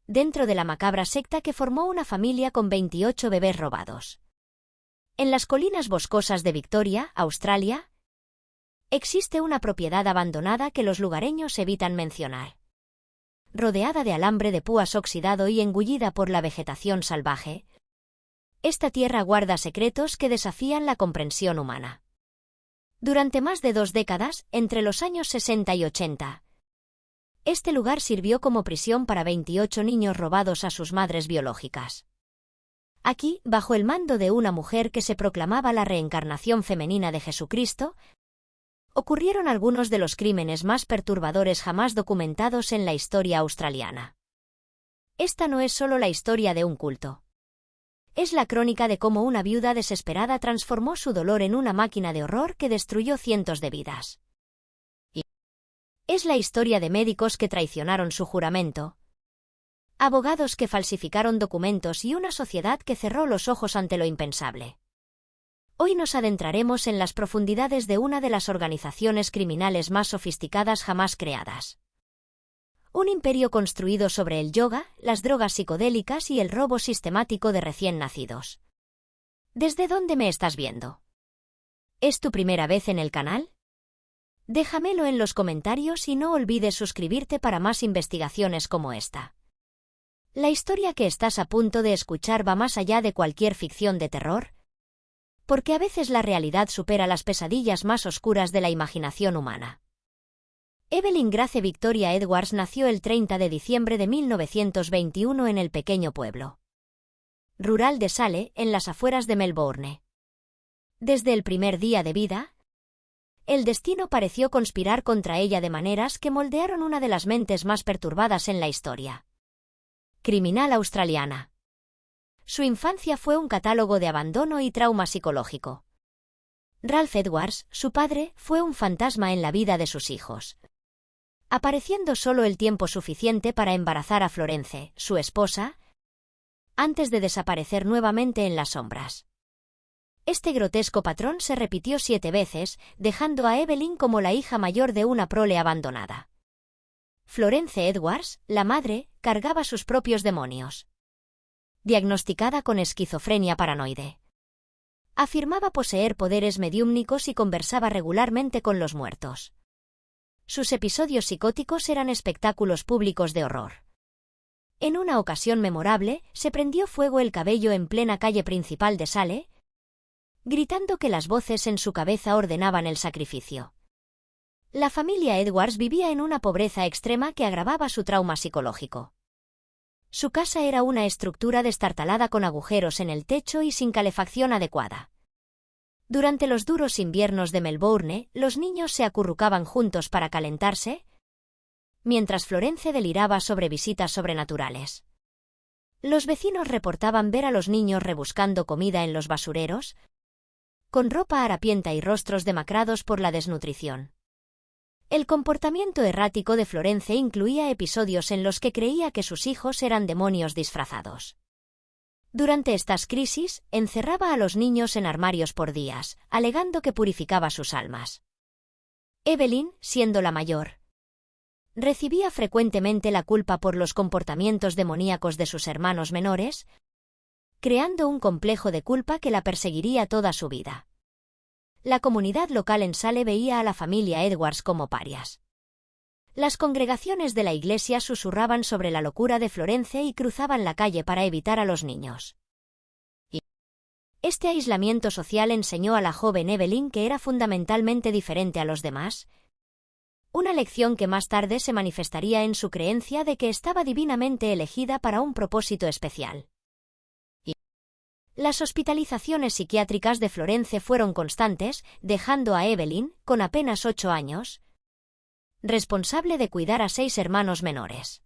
dentro de la macabra secta que formó una familia con 28 bebés robados. En las colinas boscosas de Victoria, Australia, existe una propiedad abandonada que los lugareños evitan mencionar. Rodeada de alambre de púas oxidado y engullida por la vegetación salvaje, esta tierra guarda secretos que desafían la comprensión humana. Durante más de 2 décadas, entre los años 60 y 80, este lugar sirvió como prisión para 28 niños robados a sus madres biológicas. Aquí, bajo el mando de una mujer que se proclamaba la reencarnación femenina de Jesucristo, ocurrieron algunos de los crímenes más perturbadores jamás documentados en la historia australiana. Esta no es solo la historia de un culto. Es la crónica de cómo una viuda desesperada transformó su dolor en una máquina de horror que destruyó cientos de vidas. Y es la historia de médicos que traicionaron su juramento, abogados que falsificaron documentos y una sociedad que cerró los ojos ante lo impensable. Hoy nos adentraremos en las profundidades de una de las organizaciones criminales más sofisticadas jamás creadas. Un imperio construido sobre el yoga, las drogas psicodélicas y el robo sistemático de recién nacidos. ¿Desde dónde me estás viendo? ¿Es tu primera vez en el canal? Déjamelo en los comentarios y no olvides suscribirte para más investigaciones como esta. La historia que estás a punto de escuchar va más allá de cualquier ficción de terror, porque a veces la realidad supera las pesadillas más oscuras de la imaginación humana. Evelyn Grace Victoria Edwards nació el 30 de diciembre de 1921 en el pequeño pueblo rural de Sale, en las afueras de Melbourne. Desde el primer día de vida, el destino pareció conspirar contra ella de maneras que moldearon una de las mentes más perturbadas en la historia criminal australiana. Su infancia fue un catálogo de abandono y trauma psicológico. Ralph Edwards, su padre, fue un fantasma en la vida de sus hijos, apareciendo solo el tiempo suficiente para embarazar a Florence, su esposa, antes de desaparecer nuevamente en las sombras. Este grotesco patrón se repitió 7 veces, dejando a Evelyn como la hija mayor de una prole abandonada. Florence Edwards, la madre, cargaba sus propios demonios. Diagnosticada con esquizofrenia paranoide, afirmaba poseer poderes mediúmnicos y conversaba regularmente con los muertos. Sus episodios psicóticos eran espectáculos públicos de horror. En una ocasión memorable, se prendió fuego el cabello en plena calle principal de Sale, gritando que las voces en su cabeza ordenaban el sacrificio. La familia Edwards vivía en una pobreza extrema que agravaba su trauma psicológico. Su casa era una estructura destartalada con agujeros en el techo y sin calefacción adecuada. Durante los duros inviernos de Melbourne, los niños se acurrucaban juntos para calentarse, mientras Florence deliraba sobre visitas sobrenaturales. Los vecinos reportaban ver a los niños rebuscando comida en los basureros, con ropa harapienta y rostros demacrados por la desnutrición. El comportamiento errático de Florence incluía episodios en los que creía que sus hijos eran demonios disfrazados. Durante estas crisis, encerraba a los niños en armarios por días, alegando que purificaba sus almas. Evelyn, siendo la mayor, recibía frecuentemente la culpa por los comportamientos demoníacos de sus hermanos menores, creando un complejo de culpa que la perseguiría toda su vida. La comunidad local en Sale veía a la familia Edwards como parias. Las congregaciones de la iglesia susurraban sobre la locura de Florence y cruzaban la calle para evitar a los niños. Este aislamiento social enseñó a la joven Evelyn que era fundamentalmente diferente a los demás, una lección que más tarde se manifestaría en su creencia de que estaba divinamente elegida para un propósito especial. Las hospitalizaciones psiquiátricas de Florence fueron constantes, dejando a Evelyn, con apenas 8 años, responsable de cuidar a 6 hermanos menores.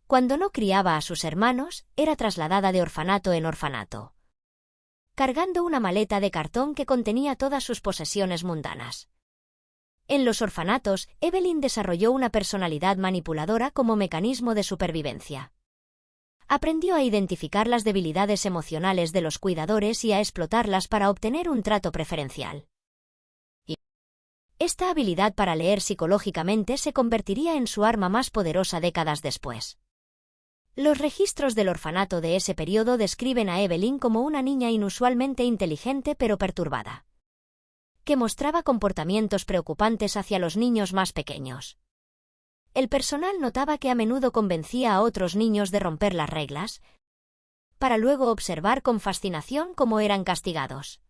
Cuando no criaba a sus hermanos, era trasladada de orfanato en orfanato, cargando una maleta de cartón que contenía todas sus posesiones mundanas. En los orfanatos, Evelyn desarrolló una personalidad manipuladora como mecanismo de supervivencia. Aprendió a identificar las debilidades emocionales de los cuidadores y a explotarlas para obtener un trato preferencial. Esta habilidad para leer psicológicamente se convertiría en su arma más poderosa décadas después. Los registros del orfanato de ese periodo describen a Evelyn como una niña inusualmente inteligente pero perturbada, que mostraba comportamientos preocupantes hacia los niños más pequeños. El personal notaba que a menudo convencía a otros niños de romper las reglas, para luego observar con fascinación cómo eran castigados.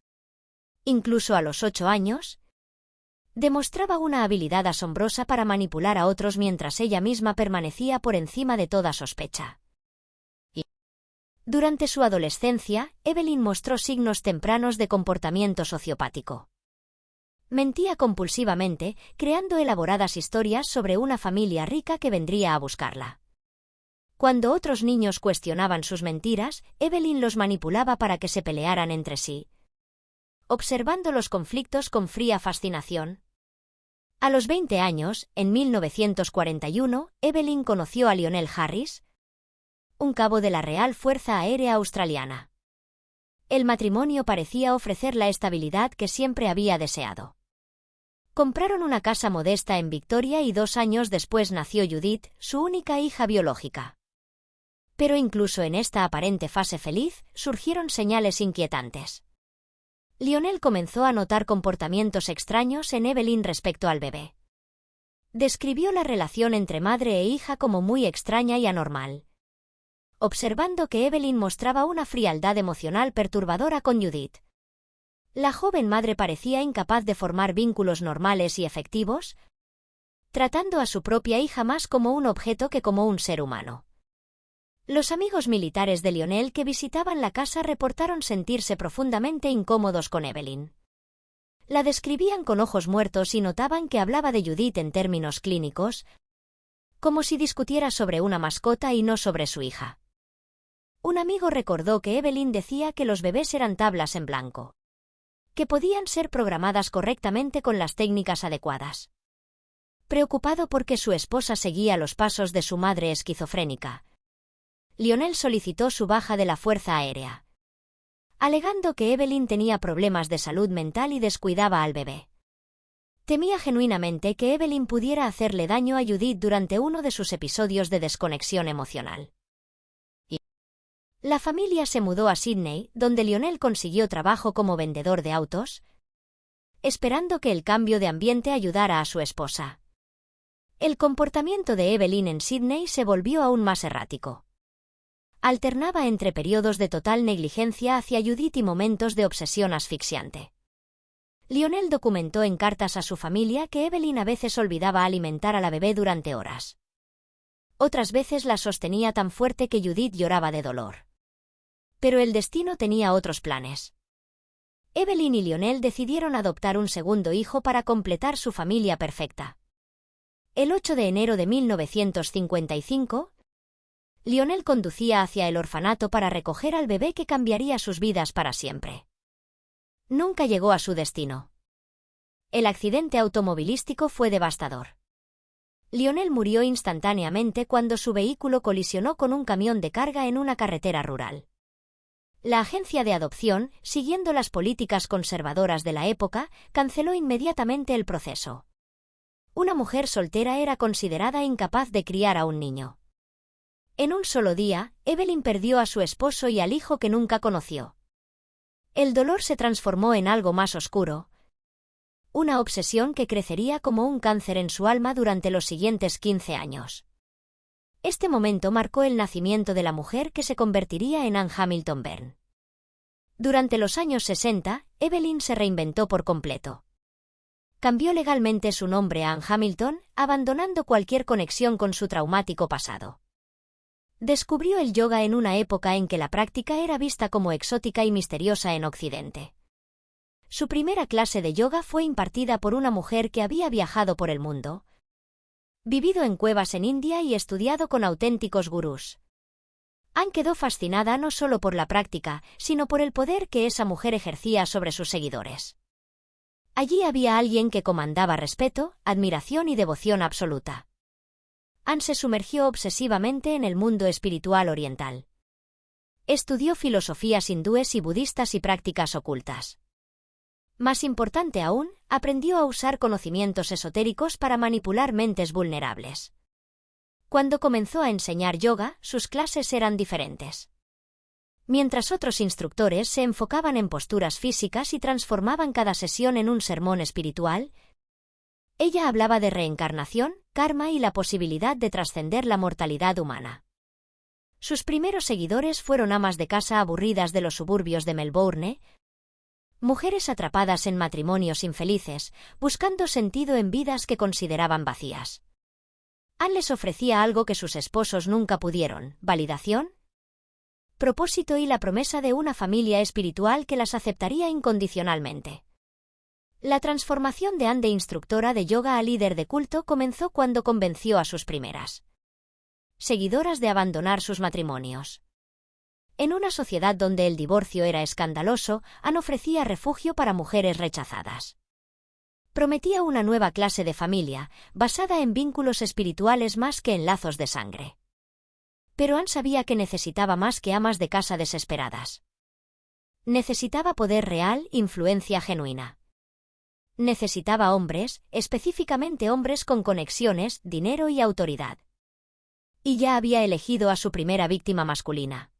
Incluso a los 8 años, demostraba una habilidad asombrosa para manipular a otros mientras ella misma permanecía por encima de toda sospecha. Durante su adolescencia, Evelyn mostró signos tempranos de comportamiento sociopático. Mentía compulsivamente, creando elaboradas historias sobre una familia rica que vendría a buscarla. Cuando otros niños cuestionaban sus mentiras, Evelyn los manipulaba para que se pelearan entre sí, observando los conflictos con fría fascinación. A los 20 años, en 1941, Evelyn conoció a Lionel Harris, un cabo de la Real Fuerza Aérea Australiana. El matrimonio parecía ofrecer la estabilidad que siempre había deseado. Compraron una casa modesta en Victoria y 2 años después nació Judith, su única hija biológica. Pero incluso en esta aparente fase feliz, surgieron señales inquietantes. Lionel comenzó a notar comportamientos extraños en Evelyn respecto al bebé. Describió la relación entre madre e hija como muy extraña y anormal, observando que Evelyn mostraba una frialdad emocional perturbadora con Judith. La joven madre parecía incapaz de formar vínculos normales y efectivos, tratando a su propia hija más como un objeto que como un ser humano. Los amigos militares de Lionel que visitaban la casa reportaron sentirse profundamente incómodos con Evelyn. La describían con ojos muertos y notaban que hablaba de Judith en términos clínicos, como si discutiera sobre una mascota y no sobre su hija. Un amigo recordó que Evelyn decía que los bebés eran tablas en blanco, que podían ser programadas correctamente con las técnicas adecuadas. Preocupado porque su esposa seguía los pasos de su madre esquizofrénica, Lionel solicitó su baja de la Fuerza Aérea, alegando que Evelyn tenía problemas de salud mental y descuidaba al bebé. Temía genuinamente que Evelyn pudiera hacerle daño a Judith durante uno de sus episodios de desconexión emocional. La familia se mudó a Sydney, donde Lionel consiguió trabajo como vendedor de autos, esperando que el cambio de ambiente ayudara a su esposa. El comportamiento de Evelyn en Sydney se volvió aún más errático. Alternaba entre periodos de total negligencia hacia Judith y momentos de obsesión asfixiante. Lionel documentó en cartas a su familia que Evelyn a veces olvidaba alimentar a la bebé durante horas. Otras veces la sostenía tan fuerte que Judith lloraba de dolor. Pero el destino tenía otros planes. Evelyn y Lionel decidieron adoptar un segundo hijo para completar su familia perfecta. El 8 de enero de 1955, Lionel conducía hacia el orfanato para recoger al bebé que cambiaría sus vidas para siempre. Nunca llegó a su destino. El accidente automovilístico fue devastador. Lionel murió instantáneamente cuando su vehículo colisionó con un camión de carga en una carretera rural. La agencia de adopción, siguiendo las políticas conservadoras de la época, canceló inmediatamente el proceso. Una mujer soltera era considerada incapaz de criar a un niño. En un solo día, Evelyn perdió a su esposo y al hijo que nunca conoció. El dolor se transformó en algo más oscuro, una obsesión que crecería como un cáncer en su alma durante los siguientes 15 años. Este momento marcó el nacimiento de la mujer que se convertiría en Ann Hamilton Byrne. Durante los años 60, Evelyn se reinventó por completo. Cambió legalmente su nombre a Ann Hamilton, abandonando cualquier conexión con su traumático pasado. Descubrió el yoga en una época en que la práctica era vista como exótica y misteriosa en Occidente. Su primera clase de yoga fue impartida por una mujer que había viajado por el mundo, vivido en cuevas en India y estudiado con auténticos gurús. Ann quedó fascinada no solo por la práctica, sino por el poder que esa mujer ejercía sobre sus seguidores. Allí había alguien que comandaba respeto, admiración y devoción absoluta. Ann se sumergió obsesivamente en el mundo espiritual oriental. Estudió filosofías hindúes y budistas y prácticas ocultas. Más importante aún, aprendió a usar conocimientos esotéricos para manipular mentes vulnerables. Cuando comenzó a enseñar yoga, sus clases eran diferentes. Mientras otros instructores se enfocaban en posturas físicas y transformaban cada sesión en un sermón espiritual, ella hablaba de reencarnación, karma y la posibilidad de trascender la mortalidad humana. Sus primeros seguidores fueron amas de casa aburridas de los suburbios de Melbourne, mujeres atrapadas en matrimonios infelices, buscando sentido en vidas que consideraban vacías. Anne les ofrecía algo que sus esposos nunca pudieron: validación, propósito y la promesa de una familia espiritual que las aceptaría incondicionalmente. La transformación de Anne de instructora de yoga a líder de culto comenzó cuando convenció a sus primeras seguidoras de abandonar sus matrimonios. En una sociedad donde el divorcio era escandaloso, Anne ofrecía refugio para mujeres rechazadas. Prometía una nueva clase de familia, basada en vínculos espirituales más que en lazos de sangre. Pero Anne sabía que necesitaba más que amas de casa desesperadas. Necesitaba poder real, influencia genuina. Necesitaba hombres, específicamente hombres con conexiones, dinero y autoridad. Y ya había elegido a su primera víctima masculina.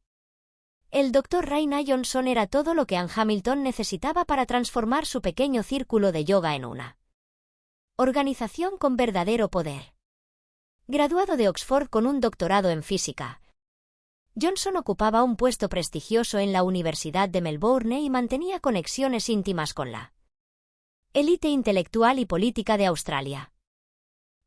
El Dr. Raina Johnson era todo lo que Anne Hamilton necesitaba para transformar su pequeño círculo de yoga en una organización con verdadero poder. Graduado de Oxford con un doctorado en física, Johnson ocupaba un puesto prestigioso en la Universidad de Melbourne y mantenía conexiones íntimas con la élite intelectual y política de Australia.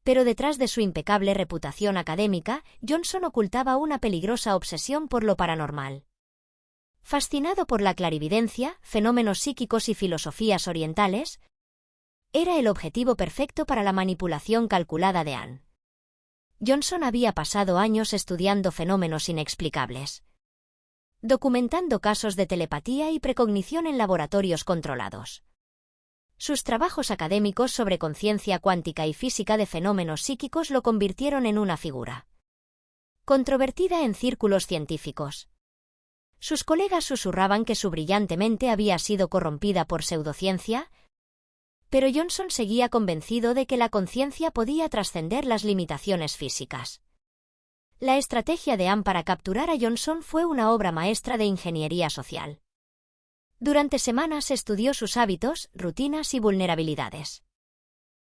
Pero detrás de su impecable reputación académica, Johnson ocultaba una peligrosa obsesión por lo paranormal. Fascinado por la clarividencia, fenómenos psíquicos y filosofías orientales, era el objetivo perfecto para la manipulación calculada de Anne. Johnson había pasado años estudiando fenómenos inexplicables, documentando casos de telepatía y precognición en laboratorios controlados. Sus trabajos académicos sobre conciencia cuántica y física de fenómenos psíquicos lo convirtieron en una figura controvertida en círculos científicos. Sus colegas susurraban que su brillante mente había sido corrompida por pseudociencia, pero Johnson seguía convencido de que la conciencia podía trascender las limitaciones físicas. La estrategia de Anne para capturar a Johnson fue una obra maestra de ingeniería social. Durante semanas estudió sus hábitos, rutinas y vulnerabilidades.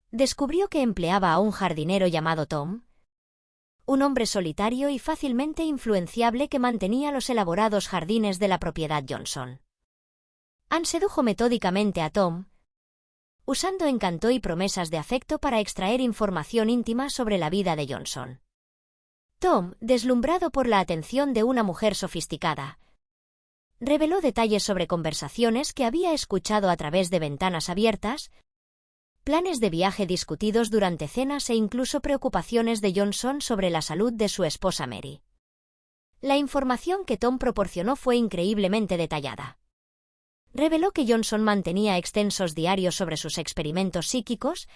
Descubrió que empleaba a un jardinero llamado Tom, un hombre solitario y fácilmente influenciable que mantenía los elaborados jardines de la propiedad Johnson. Anne sedujo metódicamente a Tom, usando encanto y promesas de afecto para extraer información íntima sobre la vida de Johnson. Tom, deslumbrado por la atención de una mujer sofisticada, reveló detalles sobre conversaciones que había escuchado a través de ventanas abiertas, planes de viaje discutidos durante cenas e incluso preocupaciones de Johnson sobre la salud de su esposa Mary. La información que Tom proporcionó fue increíblemente detallada. Reveló que Johnson mantenía extensos diarios sobre sus experimentos psíquicos,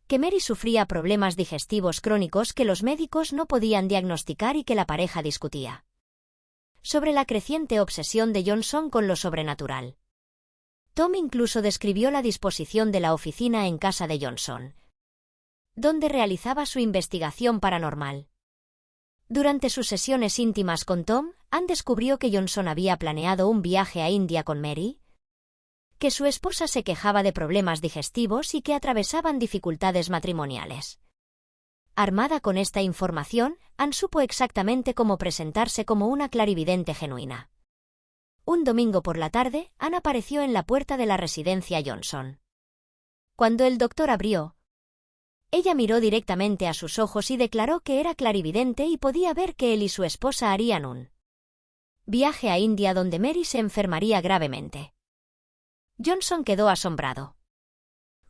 que Mary sufría problemas digestivos crónicos que los médicos no podían diagnosticar y que la pareja discutía sobre la creciente obsesión de Johnson con lo sobrenatural. Tom incluso describió la disposición de la oficina en casa de Johnson, donde realizaba su investigación paranormal. Durante sus sesiones íntimas con Tom, Anne descubrió que Johnson había planeado un viaje a India con Mary, que su esposa se quejaba de problemas digestivos y que atravesaban dificultades matrimoniales. Armada con esta información, Anne supo exactamente cómo presentarse como una clarividente genuina. Un domingo por la tarde, Anne apareció en la puerta de la residencia Johnson. Cuando el doctor abrió, ella miró directamente a sus ojos y declaró que era clarividente y podía ver que él y su esposa harían un viaje a India donde Mary se enfermaría gravemente. Johnson quedó asombrado.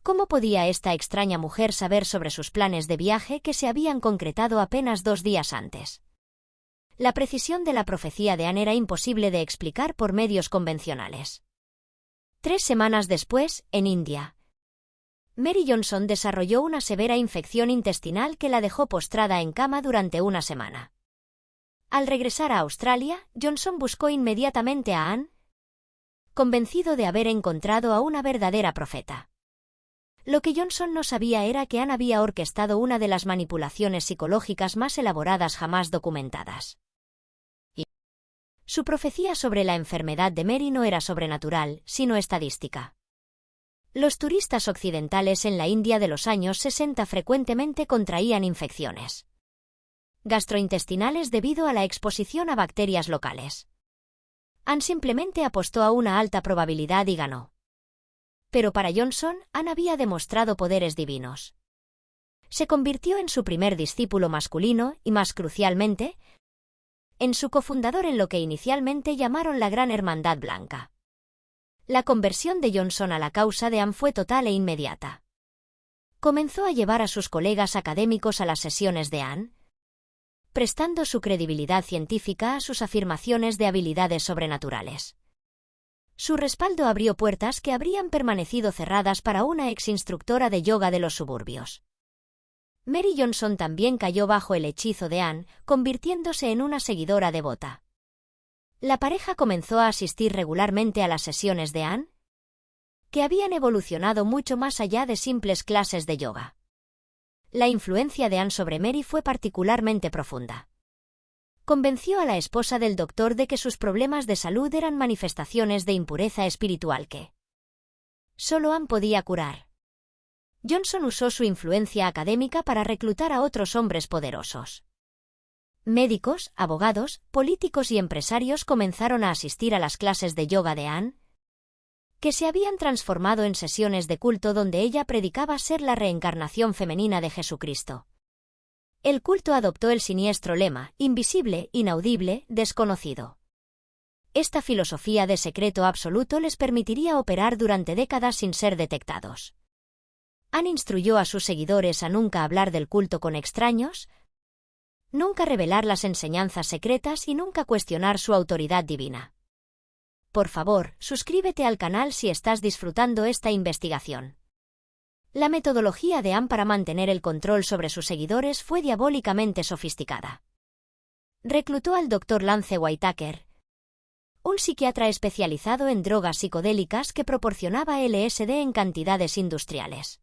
¿Cómo podía esta extraña mujer saber sobre sus planes de viaje que se habían concretado apenas 2 días antes? La precisión de la profecía de Anne era imposible de explicar por medios convencionales. 3 semanas después, en India, Mary Johnson desarrolló una severa infección intestinal que la dejó postrada en cama durante una semana. Al regresar a Australia, Johnson buscó inmediatamente a Anne, convencido de haber encontrado a una verdadera profeta. Lo que Johnson no sabía era que Anne había orquestado una de las manipulaciones psicológicas más elaboradas jamás documentadas. Y su profecía sobre la enfermedad de Mary no era sobrenatural, sino estadística. Los turistas occidentales en la India de los años 60 frecuentemente contraían infecciones gastrointestinales debido a la exposición a bacterias locales. Anne simplemente apostó a una alta probabilidad y ganó. Pero para Johnson, Anne había demostrado poderes divinos. Se convirtió en su primer discípulo masculino y, más crucialmente, en su cofundador en lo que inicialmente llamaron la Gran Hermandad Blanca. La conversión de Johnson a la causa de Anne fue total e inmediata. Comenzó a llevar a sus colegas académicos a las sesiones de Anne, prestando su credibilidad científica a sus afirmaciones de habilidades sobrenaturales. Su respaldo abrió puertas que habrían permanecido cerradas para una ex-instructora de yoga de los suburbios. Mary Johnson también cayó bajo el hechizo de Anne, convirtiéndose en una seguidora devota. La pareja comenzó a asistir regularmente a las sesiones de Anne, que habían evolucionado mucho más allá de simples clases de yoga. La influencia de Anne sobre Mary fue particularmente profunda. Convenció a la esposa del doctor de que sus problemas de salud eran manifestaciones de impureza espiritual que solo Anne podía curar. Johnson usó su influencia académica para reclutar a otros hombres poderosos. Médicos, abogados, políticos y empresarios comenzaron a asistir a las clases de yoga de Anne, que se habían transformado en sesiones de culto donde ella predicaba ser la reencarnación femenina de Jesucristo. El culto adoptó el siniestro lema, invisible, inaudible, desconocido. Esta filosofía de secreto absoluto les permitiría operar durante décadas sin ser detectados. Anne instruyó a sus seguidores a nunca hablar del culto con extraños, nunca revelar las enseñanzas secretas y nunca cuestionar su autoridad divina. Por favor, suscríbete al canal si estás disfrutando esta investigación. La metodología de Anne para mantener el control sobre sus seguidores fue diabólicamente sofisticada. Reclutó al Dr. Lance Whitaker, un psiquiatra especializado en drogas psicodélicas que proporcionaba LSD en cantidades industriales.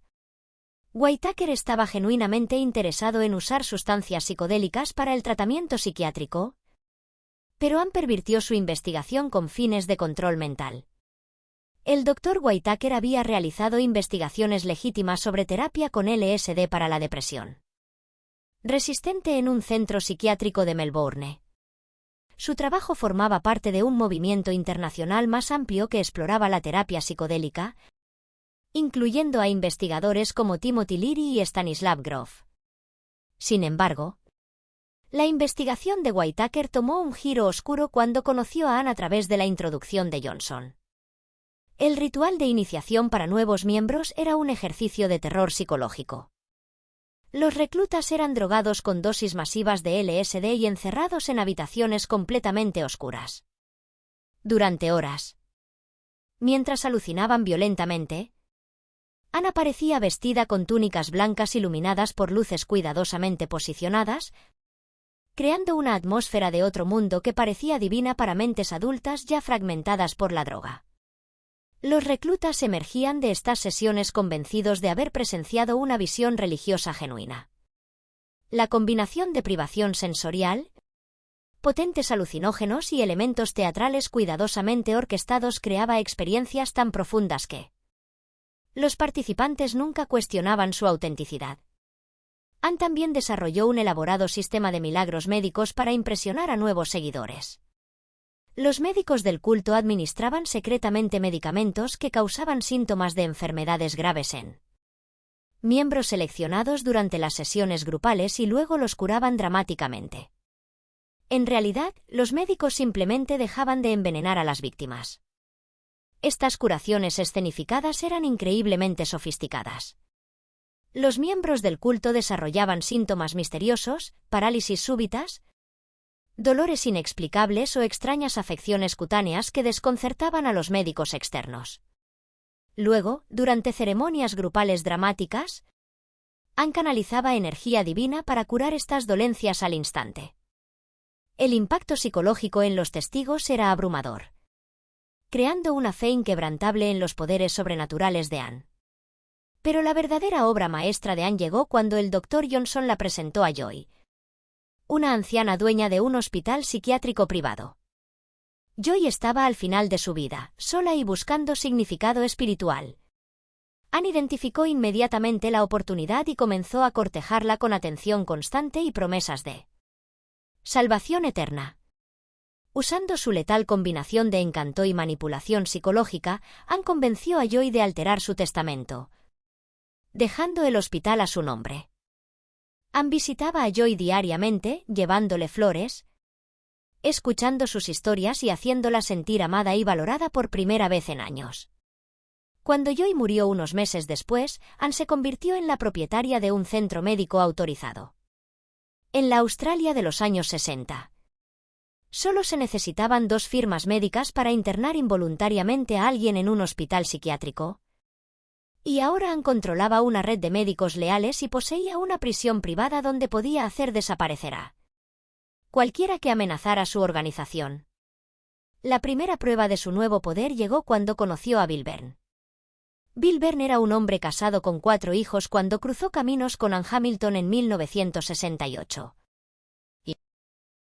Whitaker estaba genuinamente interesado en usar sustancias psicodélicas para el tratamiento psiquiátrico, pero Anne pervirtió su investigación con fines de control mental. El Dr. Whitaker había realizado investigaciones legítimas sobre terapia con LSD para la depresión resistente en un centro psiquiátrico de Melbourne. Su trabajo formaba parte de un movimiento internacional más amplio que exploraba la terapia psicodélica, incluyendo a investigadores como Timothy Leary y Stanislav Grof. Sin embargo, la investigación de Whitaker tomó un giro oscuro cuando conoció a Anne a través de la introducción de Johnson. El ritual de iniciación para nuevos miembros era un ejercicio de terror psicológico. Los reclutas eran drogados con dosis masivas de LSD y encerrados en habitaciones completamente oscuras. Durante horas, mientras alucinaban violentamente, Anne aparecía vestida con túnicas blancas iluminadas por luces cuidadosamente posicionadas, creando una atmósfera de otro mundo que parecía divina para mentes adultas ya fragmentadas por la droga. Los reclutas emergían de estas sesiones convencidos de haber presenciado una visión religiosa genuina. La combinación de privación sensorial, potentes alucinógenos y elementos teatrales cuidadosamente orquestados creaba experiencias tan profundas que los participantes nunca cuestionaban su autenticidad. Anne también desarrolló un elaborado sistema de milagros médicos para impresionar a nuevos seguidores. Los médicos del culto administraban secretamente medicamentos que causaban síntomas de enfermedades graves en miembros seleccionados durante las sesiones grupales y luego los curaban dramáticamente. En realidad, los médicos simplemente dejaban de envenenar a las víctimas. Estas curaciones escenificadas eran increíblemente sofisticadas. Los miembros del culto desarrollaban síntomas misteriosos, parálisis súbitas, dolores inexplicables o extrañas afecciones cutáneas que desconcertaban a los médicos externos. Luego, durante ceremonias grupales dramáticas, Anne canalizaba energía divina para curar estas dolencias al instante. El impacto psicológico en los testigos era abrumador, creando una fe inquebrantable en los poderes sobrenaturales de Anne. Pero la verdadera obra maestra de Anne llegó cuando el Dr. Johnson la presentó a Joy, una anciana dueña de un hospital psiquiátrico privado. Joy estaba al final de su vida, sola y buscando significado espiritual. Anne identificó inmediatamente la oportunidad y comenzó a cortejarla con atención constante y promesas de salvación eterna. Usando su letal combinación de encanto y manipulación psicológica, Anne convenció a Joy de alterar su testamento, dejando el hospital a su nombre. Anne visitaba a Joy diariamente, llevándole flores, escuchando sus historias y haciéndola sentir amada y valorada por primera vez en años. Cuando Joy murió unos meses después, Anne se convirtió en la propietaria de un centro médico autorizado. En la Australia de los años 60. Solo se necesitaban 2 firmas médicas para internar involuntariamente a alguien en un hospital psiquiátrico. Y ahora Anne controlaba una red de médicos leales y poseía una prisión privada donde podía hacer desaparecer a cualquiera que amenazara su organización. La primera prueba de su nuevo poder llegó cuando conoció a Bill Byrne. Bill Byrne era un hombre casado con 4 hijos cuando cruzó caminos con Anne Hamilton en 1968.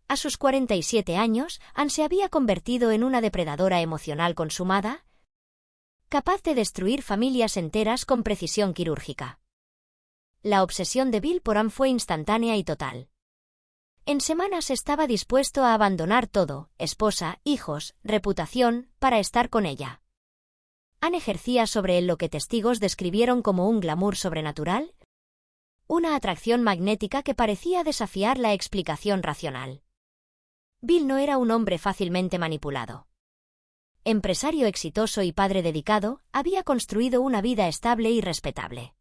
A sus 47 años, Anne se había convertido en una depredadora emocional consumada, capaz de destruir familias enteras con precisión quirúrgica. La obsesión de Bill por Anne fue instantánea y total. En semanas estaba dispuesto a abandonar todo, esposa, hijos, reputación, para estar con ella. Anne ejercía sobre él lo que testigos describieron como un glamour sobrenatural, una atracción magnética que parecía desafiar la explicación racional. Bill no era un hombre fácilmente manipulado. Empresario exitoso y padre dedicado, había construido una vida estable y respetable.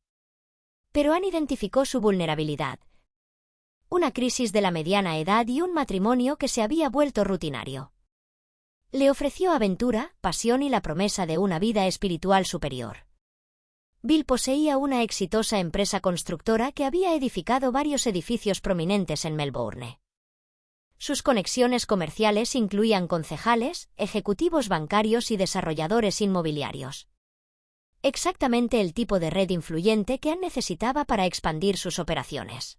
Pero Anne identificó su vulnerabilidad, una crisis de la mediana edad y un matrimonio que se había vuelto rutinario. Le ofreció aventura, pasión y la promesa de una vida espiritual superior. Bill poseía una exitosa empresa constructora que había edificado varios edificios prominentes en Melbourne. Sus conexiones comerciales incluían concejales, ejecutivos bancarios y desarrolladores inmobiliarios. Exactamente el tipo de red influyente que Anne necesitaba para expandir sus operaciones.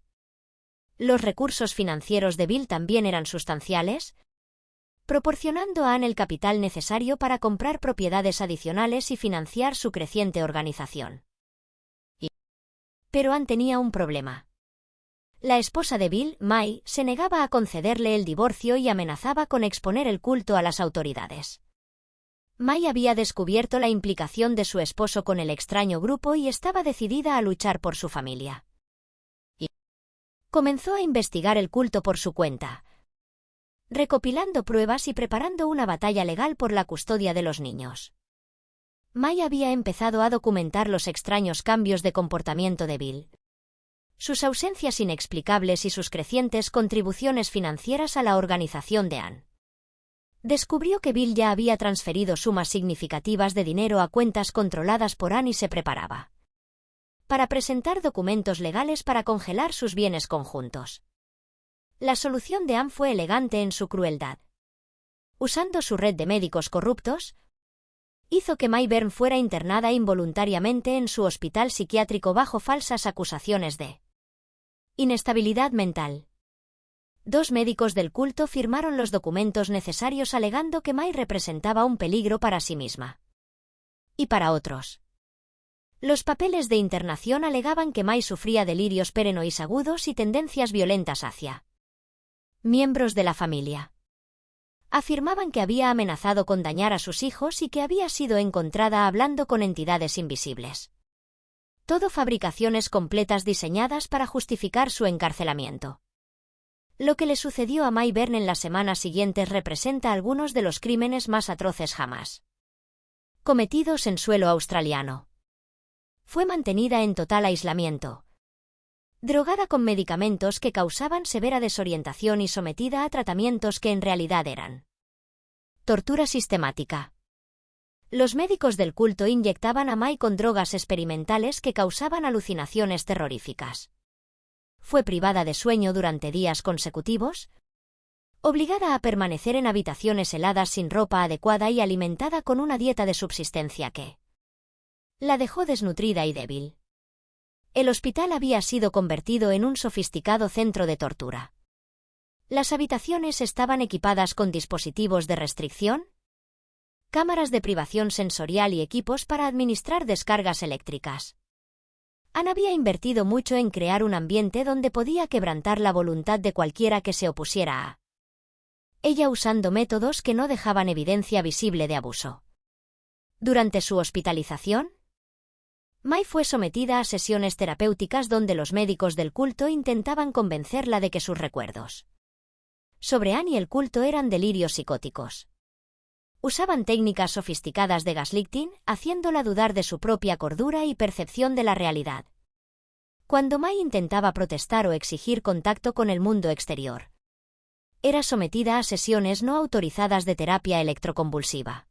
Los recursos financieros de Bill también eran sustanciales, proporcionando a Anne el capital necesario para comprar propiedades adicionales y financiar su creciente organización. Pero Anne tenía un problema. La esposa de Bill, May, se negaba a concederle el divorcio y amenazaba con exponer el culto a las autoridades. May había descubierto la implicación de su esposo con el extraño grupo y estaba decidida a luchar por su familia. Comenzó a investigar el culto por su cuenta, recopilando pruebas y preparando una batalla legal por la custodia de los niños. May había empezado a documentar los extraños cambios de comportamiento de Bill, sus ausencias inexplicables y sus crecientes contribuciones financieras a la organización de Anne. Descubrió que Bill ya había transferido sumas significativas de dinero a cuentas controladas por Anne y se preparaba para presentar documentos legales para congelar sus bienes conjuntos. La solución de Anne fue elegante en su crueldad. Usando su red de médicos corruptos, hizo que May Byrne fuera internada involuntariamente en su hospital psiquiátrico bajo falsas acusaciones de inestabilidad mental. 2 médicos del culto firmaron los documentos necesarios alegando que May representaba un peligro para sí misma y para otros. Los papeles de internación alegaban que May sufría delirios paranoides agudos y tendencias violentas hacia miembros de la familia. Afirmaban que había amenazado con dañar a sus hijos y que había sido encontrada hablando con entidades invisibles. Todo fabricaciones completas diseñadas para justificar su encarcelamiento. Lo que le sucedió a May Byrne en las semanas siguientes representa algunos de los crímenes más atroces jamás cometidos en suelo australiano. Fue mantenida en total aislamiento, drogada con medicamentos que causaban severa desorientación y sometida a tratamientos que en realidad eran tortura sistemática. Los médicos del culto inyectaban a May con drogas experimentales que causaban alucinaciones terroríficas. Fue privada de sueño durante días consecutivos, obligada a permanecer en habitaciones heladas sin ropa adecuada y alimentada con una dieta de subsistencia que la dejó desnutrida y débil. El hospital había sido convertido en un sofisticado centro de tortura. Las habitaciones estaban equipadas con dispositivos de restricción, cámaras de privación sensorial y equipos para administrar descargas eléctricas. Anne había invertido mucho en crear un ambiente donde podía quebrantar la voluntad de cualquiera que se opusiera a ella usando métodos que no dejaban evidencia visible de abuso. Durante su hospitalización, Mai fue sometida a sesiones terapéuticas donde los médicos del culto intentaban convencerla de que sus recuerdos sobre Anne y el culto eran delirios psicóticos. Usaban técnicas sofisticadas de gaslighting, haciéndola dudar de su propia cordura y percepción de la realidad. Cuando Mai intentaba protestar o exigir contacto con el mundo exterior, era sometida a sesiones no autorizadas de terapia electroconvulsiva.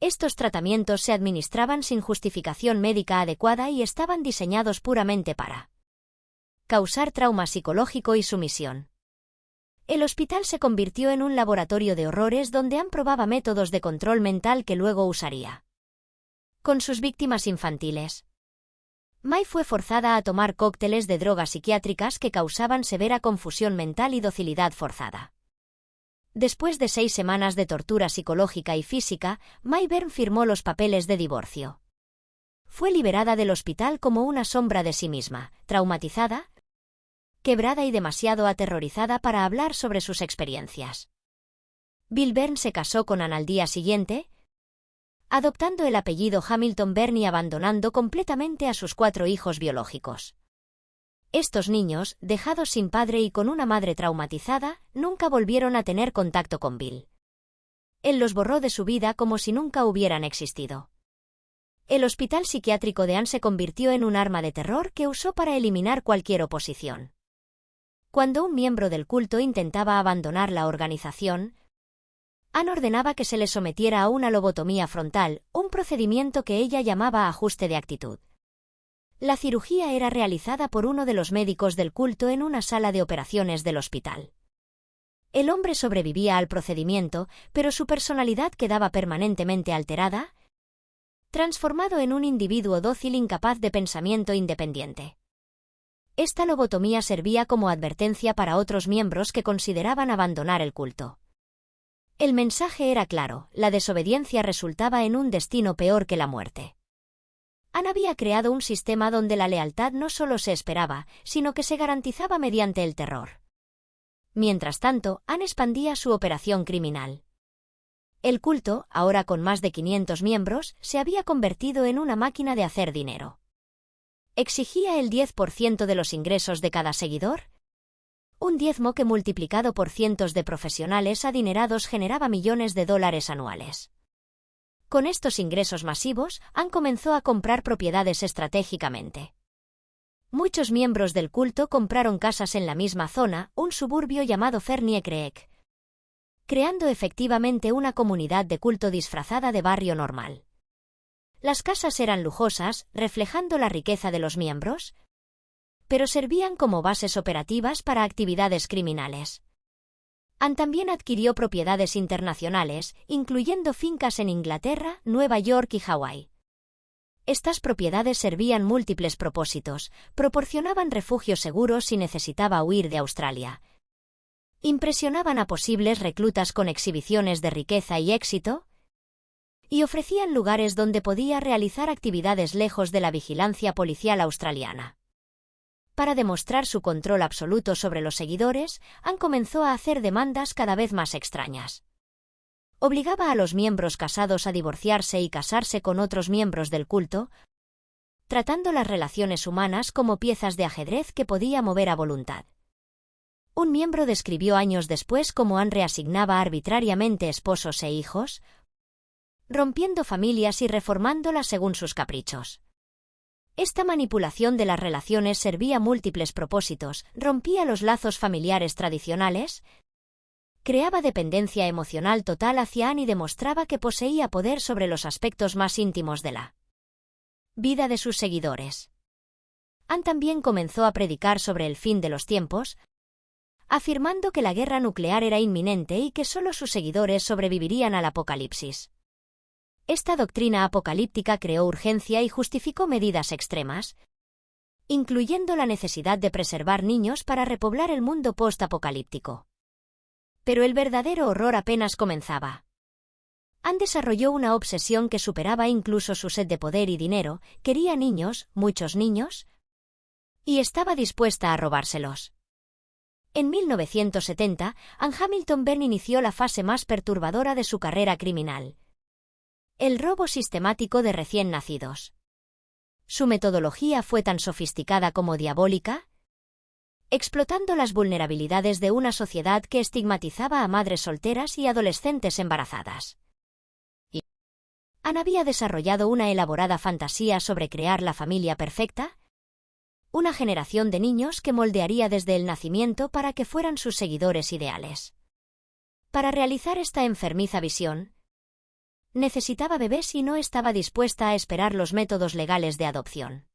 Estos tratamientos se administraban sin justificación médica adecuada y estaban diseñados puramente para causar trauma psicológico y sumisión. El hospital se convirtió en un laboratorio de horrores donde Anne probaba métodos de control mental que luego usaría con sus víctimas infantiles. Mai fue forzada a tomar cócteles de drogas psiquiátricas que causaban severa confusión mental y docilidad forzada. Después de 6 semanas de tortura psicológica y física, Mai Byrne firmó los papeles de divorcio. Fue liberada del hospital como una sombra de sí misma, traumatizada, quebrada y demasiado aterrorizada para hablar sobre sus experiencias. Bill Byrne se casó con Anne al día siguiente, adoptando el apellido Hamilton Byrne y abandonando completamente a sus 4 hijos biológicos. Estos niños, dejados sin padre y con una madre traumatizada, nunca volvieron a tener contacto con Bill. Él los borró de su vida como si nunca hubieran existido. El hospital psiquiátrico de Anne se convirtió en un arma de terror que usó para eliminar cualquier oposición. Cuando un miembro del culto intentaba abandonar la organización, Anne ordenaba que se le sometiera a una lobotomía frontal, un procedimiento que ella llamaba ajuste de actitud. La cirugía era realizada por uno de los médicos del culto en una sala de operaciones del hospital. El hombre sobrevivía al procedimiento, pero su personalidad quedaba permanentemente alterada, transformado en un individuo dócil incapaz de pensamiento independiente. Esta lobotomía servía como advertencia para otros miembros que consideraban abandonar el culto. El mensaje era claro: la desobediencia resultaba en un destino peor que la muerte. Anne había creado un sistema donde la lealtad no solo se esperaba, sino que se garantizaba mediante el terror. Mientras tanto, Anne expandía su operación criminal. El culto, ahora con más de 500 miembros, se había convertido en una máquina de hacer dinero. Exigía el 10% de los ingresos de cada seguidor, un diezmo que multiplicado por cientos de profesionales adinerados generaba millones de dólares anuales. Con estos ingresos masivos, Anne comenzó a comprar propiedades estratégicamente. Muchos miembros del culto compraron casas en la misma zona, un suburbio llamado Fernie Creek, creando efectivamente una comunidad de culto disfrazada de barrio normal. Las casas eran lujosas, reflejando la riqueza de los miembros, pero servían como bases operativas para actividades criminales. Anne también adquirió propiedades internacionales, incluyendo fincas en Inglaterra, Nueva York y Hawái. Estas propiedades servían múltiples propósitos, proporcionaban refugios seguros si necesitaba huir de Australia, impresionaban a posibles reclutas con exhibiciones de riqueza y éxito, y ofrecían lugares donde podía realizar actividades lejos de la vigilancia policial australiana. Para demostrar su control absoluto sobre los seguidores, Anne comenzó a hacer demandas cada vez más extrañas. Obligaba a los miembros casados a divorciarse y casarse con otros miembros del culto, tratando las relaciones humanas como piezas de ajedrez que podía mover a voluntad. Un miembro describió años después cómo Anne reasignaba arbitrariamente esposos e hijos, rompiendo familias y reformándolas según sus caprichos. Esta manipulación de las relaciones servía múltiples propósitos: rompía los lazos familiares tradicionales, creaba dependencia emocional total hacia Anne y demostraba que poseía poder sobre los aspectos más íntimos de la vida de sus seguidores. Anne también comenzó a predicar sobre el fin de los tiempos, afirmando que la guerra nuclear era inminente y que solo sus seguidores sobrevivirían al apocalipsis. Esta doctrina apocalíptica creó urgencia y justificó medidas extremas, incluyendo la necesidad de preservar niños para repoblar el mundo post-apocalíptico. Pero el verdadero horror apenas comenzaba. Anne desarrolló una obsesión que superaba incluso su sed de poder y dinero, quería niños, muchos niños, y estaba dispuesta a robárselos. En 1970, Anne Hamilton Byrne inició la fase más perturbadora de su carrera criminal: el robo sistemático de recién nacidos. Su metodología fue tan sofisticada como diabólica, explotando las vulnerabilidades de una sociedad que estigmatizaba a madres solteras y adolescentes embarazadas. Anne había desarrollado una elaborada fantasía sobre crear la familia perfecta, una generación de niños que moldearía desde el nacimiento para que fueran sus seguidores ideales. Para realizar esta enfermiza visión, necesitaba bebés y no estaba dispuesta a esperar los métodos legales de adopción.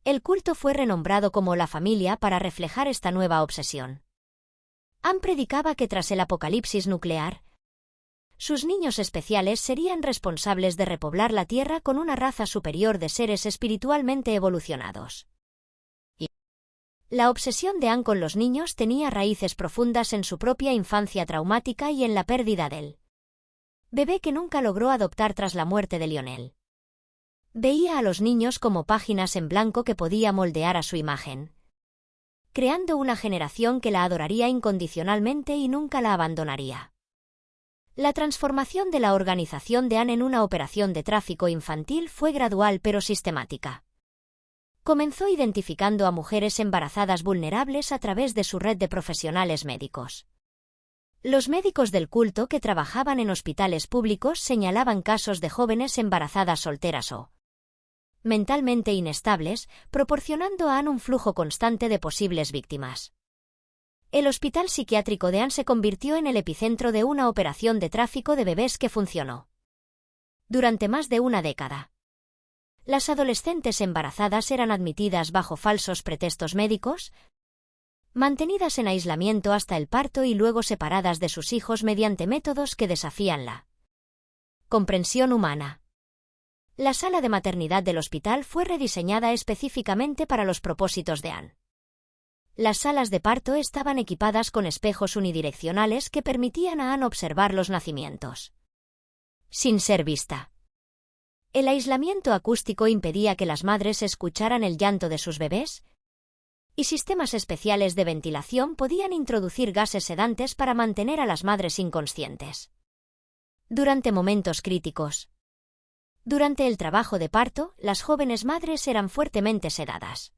El culto fue renombrado como la familia para reflejar esta nueva obsesión. Anne predicaba que tras el apocalipsis nuclear, sus niños especiales serían responsables de repoblar la Tierra con una raza superior de seres espiritualmente evolucionados. La obsesión de Anne con los niños tenía raíces profundas en su propia infancia traumática y en la pérdida del bebé que nunca logró adoptar tras la muerte de Lionel. Veía a los niños como páginas en blanco que podía moldear a su imagen, creando una generación que la adoraría incondicionalmente y nunca la abandonaría. La transformación de la organización de Anne en una operación de tráfico infantil fue gradual pero sistemática. Comenzó identificando a mujeres embarazadas vulnerables a través de su red de profesionales médicos. Los médicos del culto que trabajaban en hospitales públicos señalaban casos de jóvenes embarazadas solteras o mentalmente inestables, proporcionando a Anne un flujo constante de posibles víctimas. El hospital psiquiátrico de Anne se convirtió en el epicentro de una operación de tráfico de bebés que funcionó durante más de una década. Las adolescentes embarazadas eran admitidas bajo falsos pretextos médicos, mantenidas en aislamiento hasta el parto y luego separadas de sus hijos mediante métodos que desafían la comprensión humana. La sala de maternidad del hospital fue rediseñada específicamente para los propósitos de Anne. Las salas de parto estaban equipadas con espejos unidireccionales que permitían a Anne observar los nacimientos sin ser vista. El aislamiento acústico impedía que las madres escucharan el llanto de sus bebés, y sistemas especiales de ventilación podían introducir gases sedantes para mantener a las madres inconscientes. Durante momentos críticos. Durante el trabajo de parto, las jóvenes madres eran fuertemente sedadas.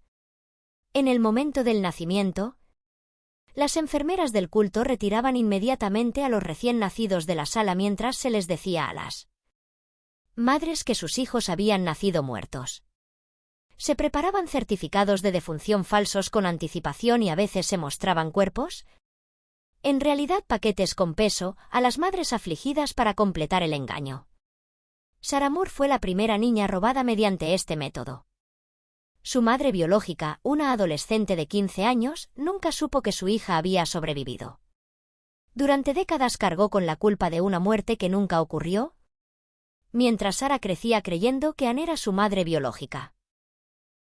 En el momento del nacimiento, las enfermeras del culto retiraban inmediatamente a los recién nacidos de la sala mientras se les decía a las madres que sus hijos habían nacido muertos. Se preparaban certificados de defunción falsos con anticipación y a veces se mostraban cuerpos, en realidad paquetes con peso, a las madres afligidas para completar el engaño. Sarah Moore fue la primera niña robada mediante este método. Su madre biológica, una adolescente de 15 años, nunca supo que su hija había sobrevivido. Durante décadas cargó con la culpa de una muerte que nunca ocurrió, mientras Sarah crecía creyendo que Anne era su madre biológica.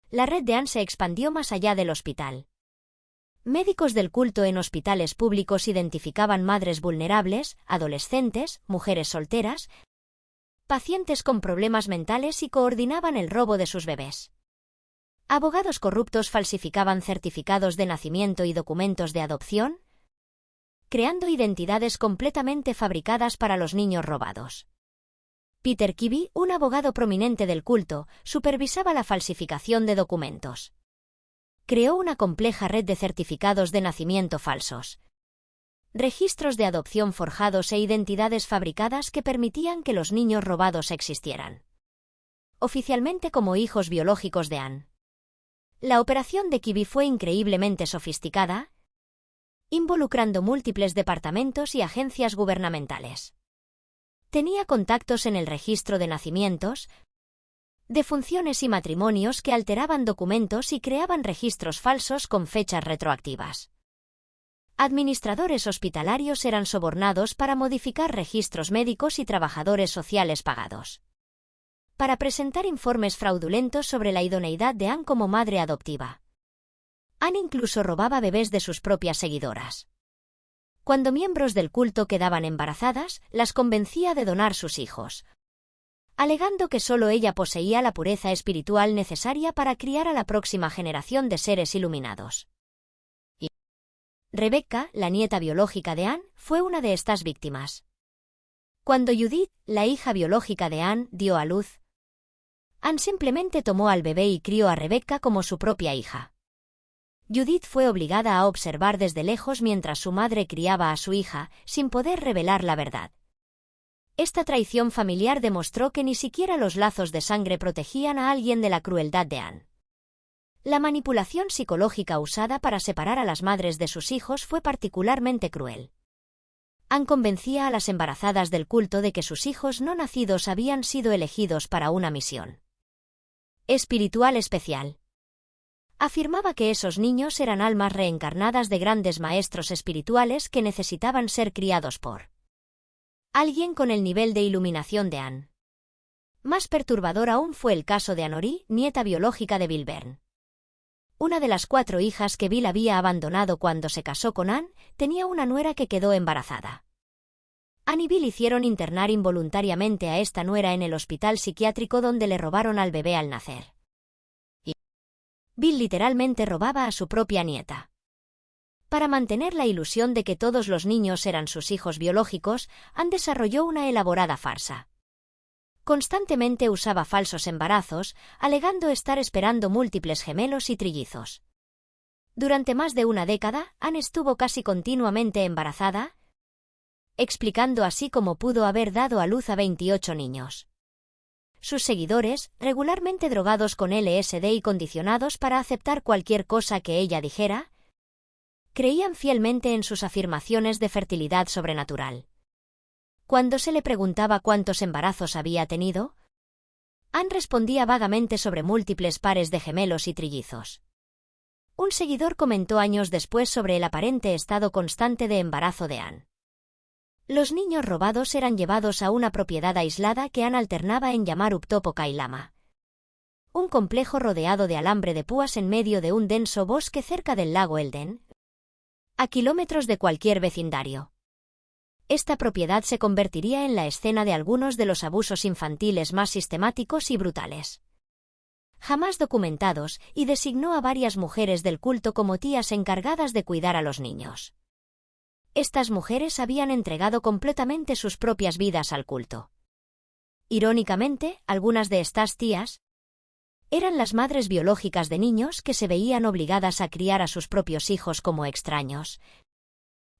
La red de Anne se expandió más allá del hospital. Médicos del culto en hospitales públicos identificaban madres vulnerables, adolescentes, mujeres solteras, pacientes con problemas mentales y coordinaban el robo de sus bebés. Abogados corruptos falsificaban certificados de nacimiento y documentos de adopción, creando identidades completamente fabricadas para los niños robados. Peter Kibbe, un abogado prominente del culto, supervisaba la falsificación de documentos. Creó una compleja red de certificados de nacimiento falsos, registros de adopción forjados e identidades fabricadas que permitían que los niños robados existieran oficialmente como hijos biológicos de Anne. La operación de Kibbe fue increíblemente sofisticada, involucrando múltiples departamentos y agencias gubernamentales. Tenía contactos en el registro de nacimientos, defunciones y matrimonios que alteraban documentos y creaban registros falsos con fechas retroactivas. Administradores hospitalarios eran sobornados para modificar registros médicos y trabajadores sociales pagados para presentar informes fraudulentos sobre la idoneidad de Anne como madre adoptiva. Anne incluso robaba bebés de sus propias seguidoras. Cuando miembros del culto quedaban embarazadas, las convencía de donar sus hijos, alegando que solo ella poseía la pureza espiritual necesaria para criar a la próxima generación de seres iluminados. Y Rebecca, la nieta biológica de Anne, fue una de estas víctimas. Cuando Judith, la hija biológica de Anne, dio a luz, Anne simplemente tomó al bebé y crió a Rebecca como su propia hija. Judith fue obligada a observar desde lejos mientras su madre criaba a su hija, sin poder revelar la verdad. Esta traición familiar demostró que ni siquiera los lazos de sangre protegían a alguien de la crueldad de Anne. La manipulación psicológica usada para separar a las madres de sus hijos fue particularmente cruel. Anne convencía a las embarazadas del culto de que sus hijos no nacidos habían sido elegidos para una misión espiritual especial. Afirmaba que esos niños eran almas reencarnadas de grandes maestros espirituales que necesitaban ser criados por alguien con el nivel de iluminación de Anne. Más perturbador aún fue el caso de Anne-Marie, nieta biológica de Bill Byrne. Una de las 4 hijas que Bill había abandonado cuando se casó con Anne, tenía una nuera que quedó embarazada. Anne y Bill hicieron internar involuntariamente a esta nuera en el hospital psiquiátrico donde le robaron al bebé al nacer. Y Bill literalmente robaba a su propia nieta. Para mantener la ilusión de que todos los niños eran sus hijos biológicos, Anne desarrolló una elaborada farsa. Constantemente usaba falsos embarazos, alegando estar esperando múltiples gemelos y trillizos. Durante más de una década, Anne estuvo casi continuamente embarazada, explicando así cómo pudo haber dado a luz a 28 niños. Sus seguidores, regularmente drogados con LSD y condicionados para aceptar cualquier cosa que ella dijera, creían fielmente en sus afirmaciones de fertilidad sobrenatural. Cuando se le preguntaba cuántos embarazos había tenido, Anne respondía vagamente sobre múltiples pares de gemelos y trillizos. Un seguidor comentó años después sobre el aparente estado constante de embarazo de Anne. Los niños robados eran llevados a una propiedad aislada que Anne alternaba en llamar Uptopo Kailama, un complejo rodeado de alambre de púas en medio de un denso bosque cerca del lago Elden, a kilómetros de cualquier vecindario. Esta propiedad se convertiría en la escena de algunos de los abusos infantiles más sistemáticos y brutales jamás documentados, y designó a varias mujeres del culto como tías encargadas de cuidar a los niños. Estas mujeres habían entregado completamente sus propias vidas al culto. Irónicamente, algunas de estas tías eran las madres biológicas de niños que se veían obligadas a criar a sus propios hijos como extraños,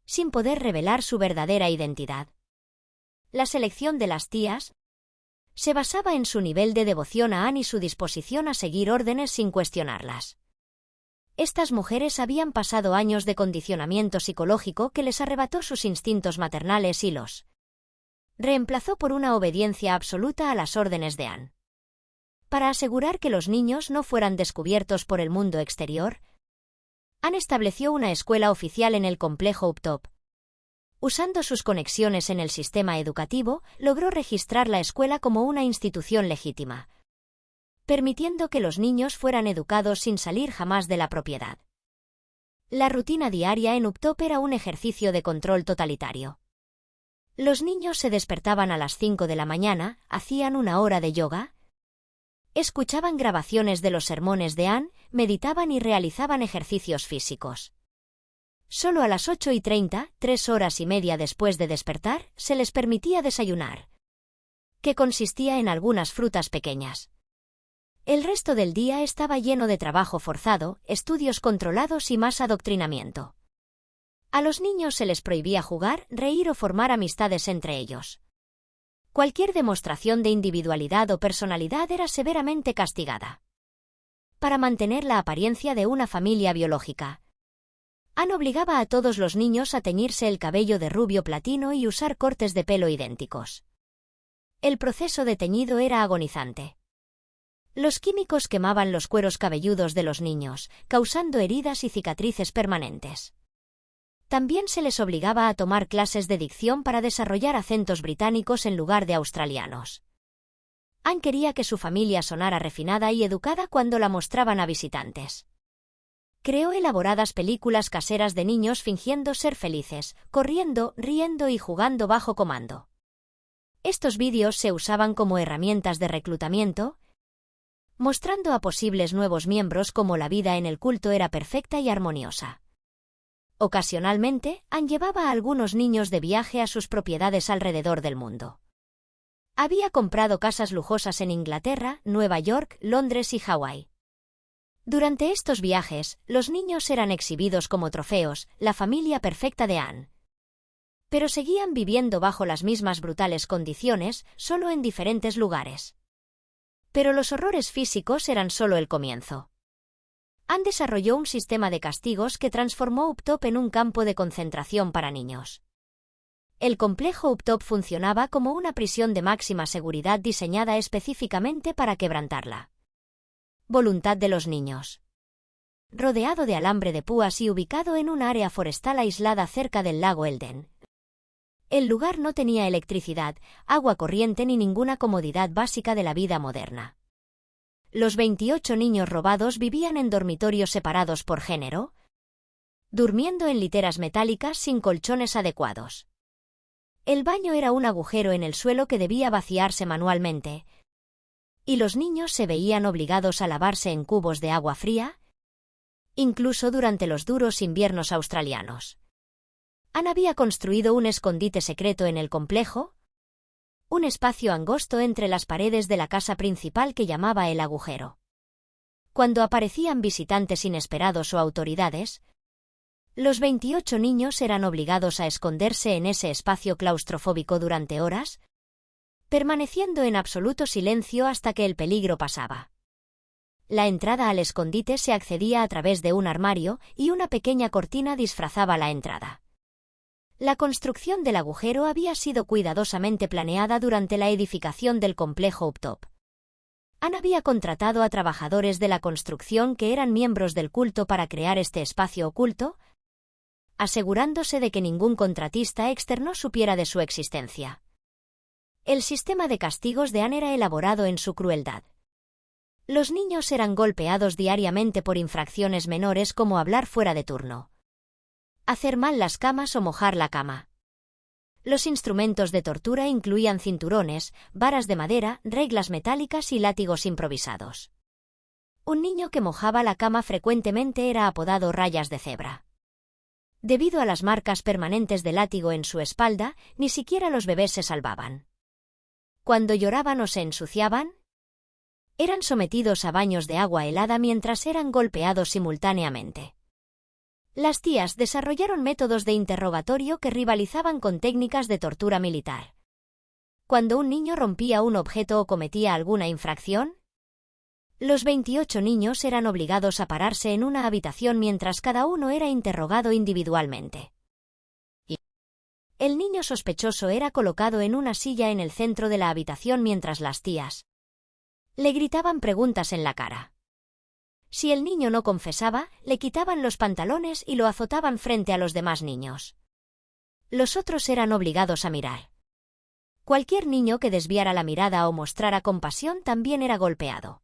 sin poder revelar su verdadera identidad. La selección de las tías se basaba en su nivel de devoción a Anne y su disposición a seguir órdenes sin cuestionarlas. Estas mujeres habían pasado años de condicionamiento psicológico que les arrebató sus instintos maternales y los reemplazó por una obediencia absoluta a las órdenes de Anne. Para asegurar que los niños no fueran descubiertos por el mundo exterior, Anne estableció una escuela oficial en el complejo Uptop. Usando sus conexiones en el sistema educativo, logró registrar la escuela como una institución legítima, permitiendo que los niños fueran educados sin salir jamás de la propiedad. La rutina diaria en Uptop era un ejercicio de control totalitario. Los niños se despertaban a las 5 de la mañana, hacían 1 hora de yoga, escuchaban grabaciones de los sermones de Anne, meditaban y realizaban ejercicios físicos. Solo a las 8:30, 3 horas y media después de despertar, se les permitía desayunar, que consistía en algunas frutas pequeñas. El resto del día estaba lleno de trabajo forzado, estudios controlados y más adoctrinamiento. A los niños se les prohibía jugar, reír o formar amistades entre ellos. Cualquier demostración de individualidad o personalidad era severamente castigada. Para mantener la apariencia de una familia biológica, Anne obligaba a todos los niños a teñirse el cabello de rubio platino y usar cortes de pelo idénticos. El proceso de teñido era agonizante. Los químicos quemaban los cueros cabelludos de los niños, causando heridas y cicatrices permanentes. También se les obligaba a tomar clases de dicción para desarrollar acentos británicos en lugar de australianos. Anne quería que su familia sonara refinada y educada cuando la mostraban a visitantes. Creó elaboradas películas caseras de niños fingiendo ser felices, corriendo, riendo y jugando bajo comando. Estos vídeos se usaban como herramientas de reclutamiento, mostrando a posibles nuevos miembros cómo la vida en el culto era perfecta y armoniosa. Ocasionalmente, Anne llevaba a algunos niños de viaje a sus propiedades alrededor del mundo. Había comprado casas lujosas en Inglaterra, Nueva York, Londres y Hawái. Durante estos viajes, los niños eran exhibidos como trofeos, la familia perfecta de Anne. Pero seguían viviendo bajo las mismas brutales condiciones, solo en diferentes lugares. Pero los horrores físicos eran solo el comienzo. Anne desarrolló un sistema de castigos que transformó Uptop en un campo de concentración para niños. El complejo Uptop funcionaba como una prisión de máxima seguridad diseñada específicamente para quebrantarla voluntad de los niños. Rodeado de alambre de púas y ubicado en un área forestal aislada cerca del lago Elden. El lugar no tenía electricidad, agua corriente ni ninguna comodidad básica de la vida moderna. Los 28 niños robados vivían en dormitorios separados por género, durmiendo en literas metálicas sin colchones adecuados. El baño era un agujero en el suelo que debía vaciarse manualmente, y los niños se veían obligados a lavarse en cubos de agua fría, incluso durante los duros inviernos australianos. Anne había construido un escondite secreto en el complejo, un espacio angosto entre las paredes de la casa principal que llamaba el agujero. Cuando aparecían visitantes inesperados o autoridades, los 28 niños eran obligados a esconderse en ese espacio claustrofóbico durante horas, permaneciendo en absoluto silencio hasta que el peligro pasaba. La entrada al escondite se accedía a través de un armario y una pequeña cortina disfrazaba la entrada. La construcción del agujero había sido cuidadosamente planeada durante la edificación del complejo Uptop. Anne había contratado a trabajadores de la construcción que eran miembros del culto para crear este espacio oculto, asegurándose de que ningún contratista externo supiera de su existencia. El sistema de castigos de Anne era elaborado en su crueldad. Los niños eran golpeados diariamente por infracciones menores como hablar fuera de turno, hacer mal las camas o mojar la cama. Los instrumentos de tortura incluían cinturones, varas de madera, reglas metálicas y látigos improvisados. Un niño que mojaba la cama frecuentemente era apodado Rayas de Cebra. Debido a las marcas permanentes de látigo en su espalda, ni siquiera los bebés se salvaban. Cuando lloraban o se ensuciaban, eran sometidos a baños de agua helada mientras eran golpeados simultáneamente. Las tías desarrollaron métodos de interrogatorio que rivalizaban con técnicas de tortura militar. Cuando un niño rompía un objeto o cometía alguna infracción, los 28 niños eran obligados a pararse en una habitación mientras cada uno era interrogado individualmente. El niño sospechoso era colocado en una silla en el centro de la habitación mientras las tías le gritaban preguntas en la cara. Si el niño no confesaba, le quitaban los pantalones y lo azotaban frente a los demás niños. Los otros eran obligados a mirar. Cualquier niño que desviara la mirada o mostrara compasión también era golpeado.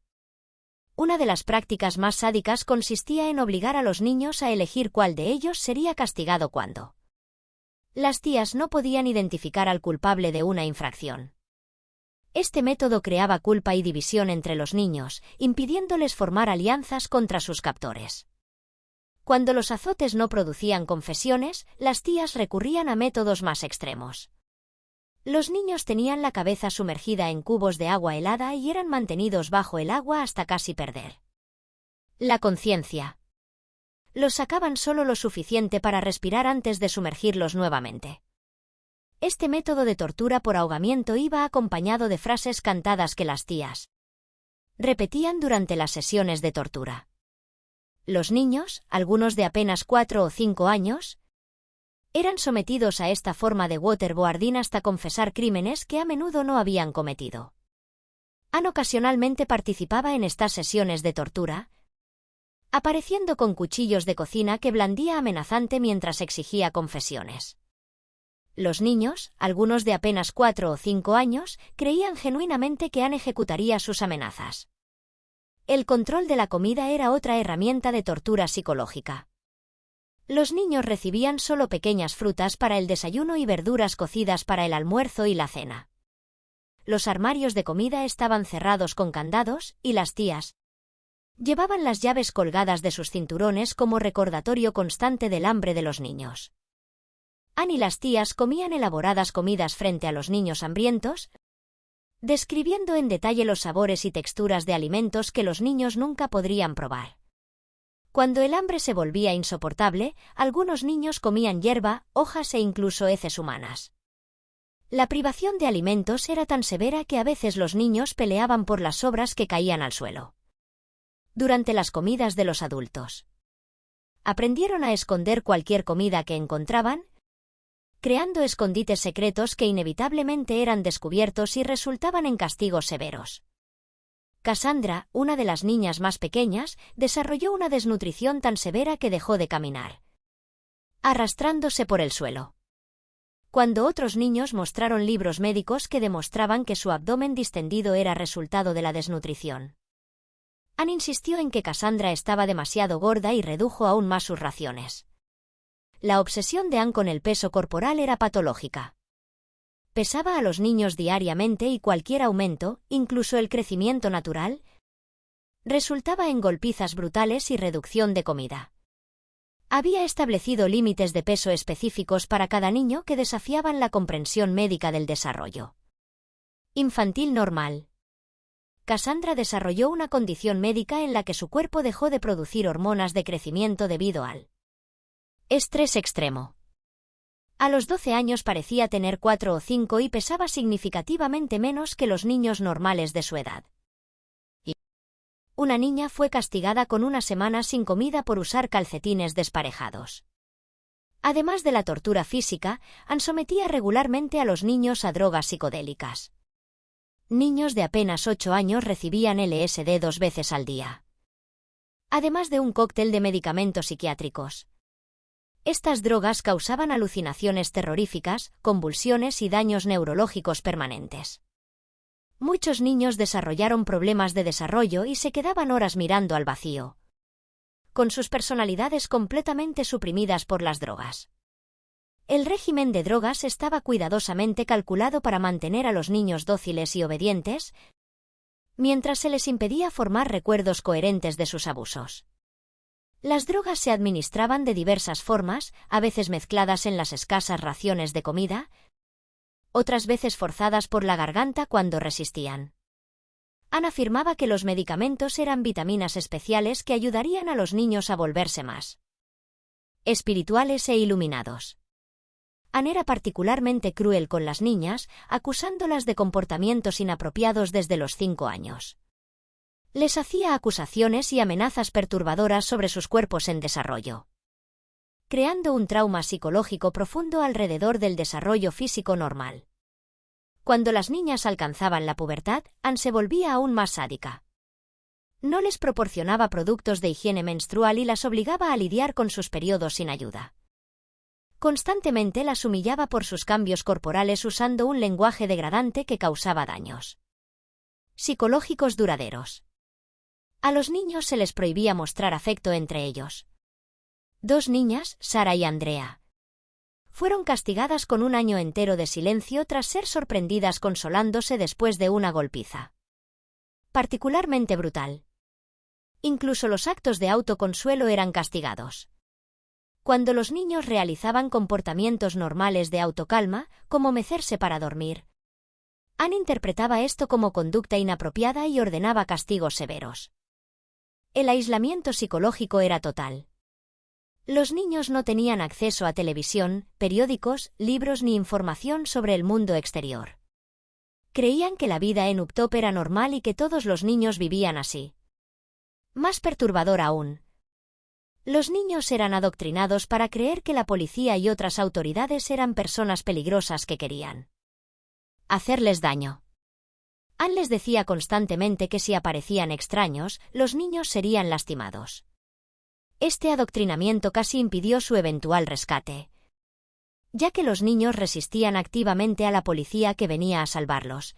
Una de las prácticas más sádicas consistía en obligar a los niños a elegir cuál de ellos sería castigado cuándo. Las tías no podían identificar al culpable de una infracción. Este método creaba culpa y división entre los niños, impidiéndoles formar alianzas contra sus captores. Cuando los azotes no producían confesiones, las tías recurrían a métodos más extremos. Los niños tenían la cabeza sumergida en cubos de agua helada y eran mantenidos bajo el agua hasta casi perder la conciencia. Los sacaban solo lo suficiente para respirar antes de sumergirlos nuevamente. Este método de tortura por ahogamiento iba acompañado de frases cantadas que las tías repetían durante las sesiones de tortura. Los niños, algunos de apenas 4 o 5 años, eran sometidos a esta forma de waterboarding hasta confesar crímenes que a menudo no habían cometido. Anne ocasionalmente participaba en estas sesiones de tortura, apareciendo con cuchillos de cocina que blandía amenazante mientras exigía confesiones. Los niños, algunos de apenas 4 o 5 años, creían genuinamente que Anne ejecutaría sus amenazas. El control de la comida era otra herramienta de tortura psicológica. Los niños recibían solo pequeñas frutas para el desayuno y verduras cocidas para el almuerzo y la cena. Los armarios de comida estaban cerrados con candados, y las tías llevaban las llaves colgadas de sus cinturones como recordatorio constante del hambre de los niños. Anne y las tías comían elaboradas comidas frente a los niños hambrientos, describiendo en detalle los sabores y texturas de alimentos que los niños nunca podrían probar. Cuando el hambre se volvía insoportable, algunos niños comían hierba, hojas e incluso heces humanas. La privación de alimentos era tan severa que a veces los niños peleaban por las sobras que caían al suelo. Durante las comidas de los adultos, aprendieron a esconder cualquier comida que encontraban, creando escondites secretos que inevitablemente eran descubiertos y resultaban en castigos severos. Cassandra, una de las niñas más pequeñas, desarrolló una desnutrición tan severa que dejó de caminar, arrastrándose por el suelo. Cuando otros niños mostraron libros médicos que demostraban que su abdomen distendido era resultado de la desnutrición, Anne insistió en que Cassandra estaba demasiado gorda y redujo aún más sus raciones. La obsesión de Anne con el peso corporal era patológica. Pesaba a los niños diariamente y cualquier aumento, incluso el crecimiento natural, resultaba en golpizas brutales y reducción de comida. Había establecido límites de peso específicos para cada niño que desafiaban la comprensión médica del desarrollo infantil normal. Cassandra desarrolló una condición médica en la que su cuerpo dejó de producir hormonas de crecimiento debido al estrés extremo. A los 12 años parecía tener 4 o 5 y pesaba significativamente menos que los niños normales de su edad. Una niña fue castigada con una semana sin comida por usar calcetines desparejados. Además de la tortura física, Anne sometía regularmente a los niños a drogas psicodélicas. Niños de apenas 8 años recibían LSD 2 veces al día, además de un cóctel de medicamentos psiquiátricos. Estas drogas causaban alucinaciones terroríficas, convulsiones y daños neurológicos permanentes. Muchos niños desarrollaron problemas de desarrollo y se quedaban horas mirando al vacío, con sus personalidades completamente suprimidas por las drogas. El régimen de drogas estaba cuidadosamente calculado para mantener a los niños dóciles y obedientes, mientras se les impedía formar recuerdos coherentes de sus abusos. Las drogas se administraban de diversas formas, a veces mezcladas en las escasas raciones de comida, otras veces forzadas por la garganta cuando resistían. Anne afirmaba que los medicamentos eran vitaminas especiales que ayudarían a los niños a volverse más espirituales e iluminados. Anne era particularmente cruel con las niñas, acusándolas de comportamientos inapropiados desde los 5 años. Les hacía acusaciones y amenazas perturbadoras sobre sus cuerpos en desarrollo, creando un trauma psicológico profundo alrededor del desarrollo físico normal. Cuando las niñas alcanzaban la pubertad, Anne se volvía aún más sádica. No les proporcionaba productos de higiene menstrual y las obligaba a lidiar con sus periodos sin ayuda. Constantemente las humillaba por sus cambios corporales usando un lenguaje degradante que causaba daños psicológicos duraderos. A los niños se les prohibía mostrar afecto entre ellos. 2 niñas, Sarah y Andrea, fueron castigadas con 1 año entero de silencio tras ser sorprendidas consolándose después de una golpiza particularmente brutal. Incluso los actos de autoconsuelo eran castigados. Cuando los niños realizaban comportamientos normales de autocalma, como mecerse para dormir, Anne interpretaba esto como conducta inapropiada y ordenaba castigos severos. El aislamiento psicológico era total. Los niños no tenían acceso a televisión, periódicos, libros ni información sobre el mundo exterior. Creían que la vida en Uptop era normal y que todos los niños vivían así. Más perturbador aún, los niños eran adoctrinados para creer que la policía y otras autoridades eran personas peligrosas que querían hacerles daño. Anne les decía constantemente que si aparecían extraños, los niños serían lastimados. Este adoctrinamiento casi impidió su eventual rescate. ya que los niños resistían activamente a la policía que venía a salvarlos,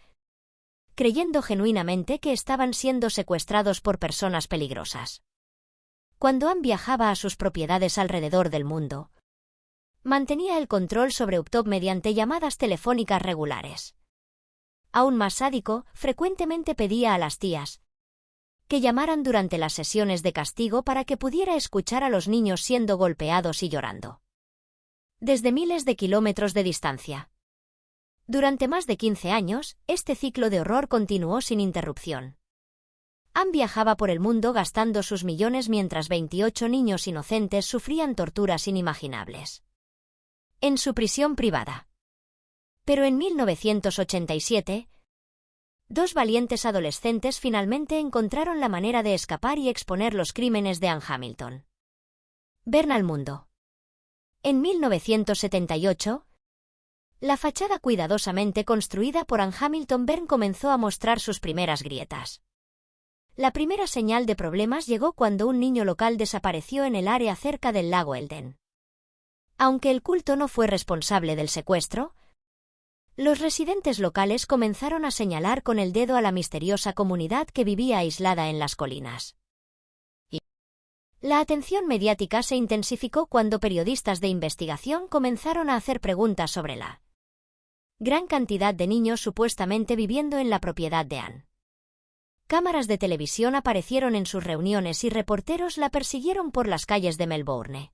creyendo genuinamente que estaban siendo secuestrados por personas peligrosas. Cuando Anne viajaba a sus propiedades alrededor del mundo, mantenía el control sobre Uptop mediante llamadas telefónicas regulares. Aún más sádico, frecuentemente pedía a las tías que llamaran durante las sesiones de castigo para que pudiera escuchar a los niños siendo golpeados y llorando desde miles de kilómetros de distancia. Durante más de 15 años, este ciclo de horror continuó sin interrupción. Anne viajaba por el mundo gastando sus millones mientras 28 niños inocentes sufrían torturas inimaginables en su prisión privada. Pero en 1987, dos valientes adolescentes finalmente encontraron la manera de escapar y exponer los crímenes de Anne Hamilton Byrne al mundo. En 1978, la fachada cuidadosamente construida por Anne Hamilton Byrne comenzó a mostrar sus primeras grietas. La primera señal de problemas llegó cuando un niño local desapareció en el área cerca del lago Eldon. Aunque el culto no fue responsable del secuestro, los residentes locales comenzaron a señalar con el dedo a la misteriosa comunidad que vivía aislada en las colinas. La atención mediática se intensificó cuando periodistas de investigación comenzaron a hacer preguntas sobre la gran cantidad de niños supuestamente viviendo en la propiedad de Anne. Cámaras de televisión aparecieron en sus reuniones y reporteros la persiguieron por las calles de Melbourne.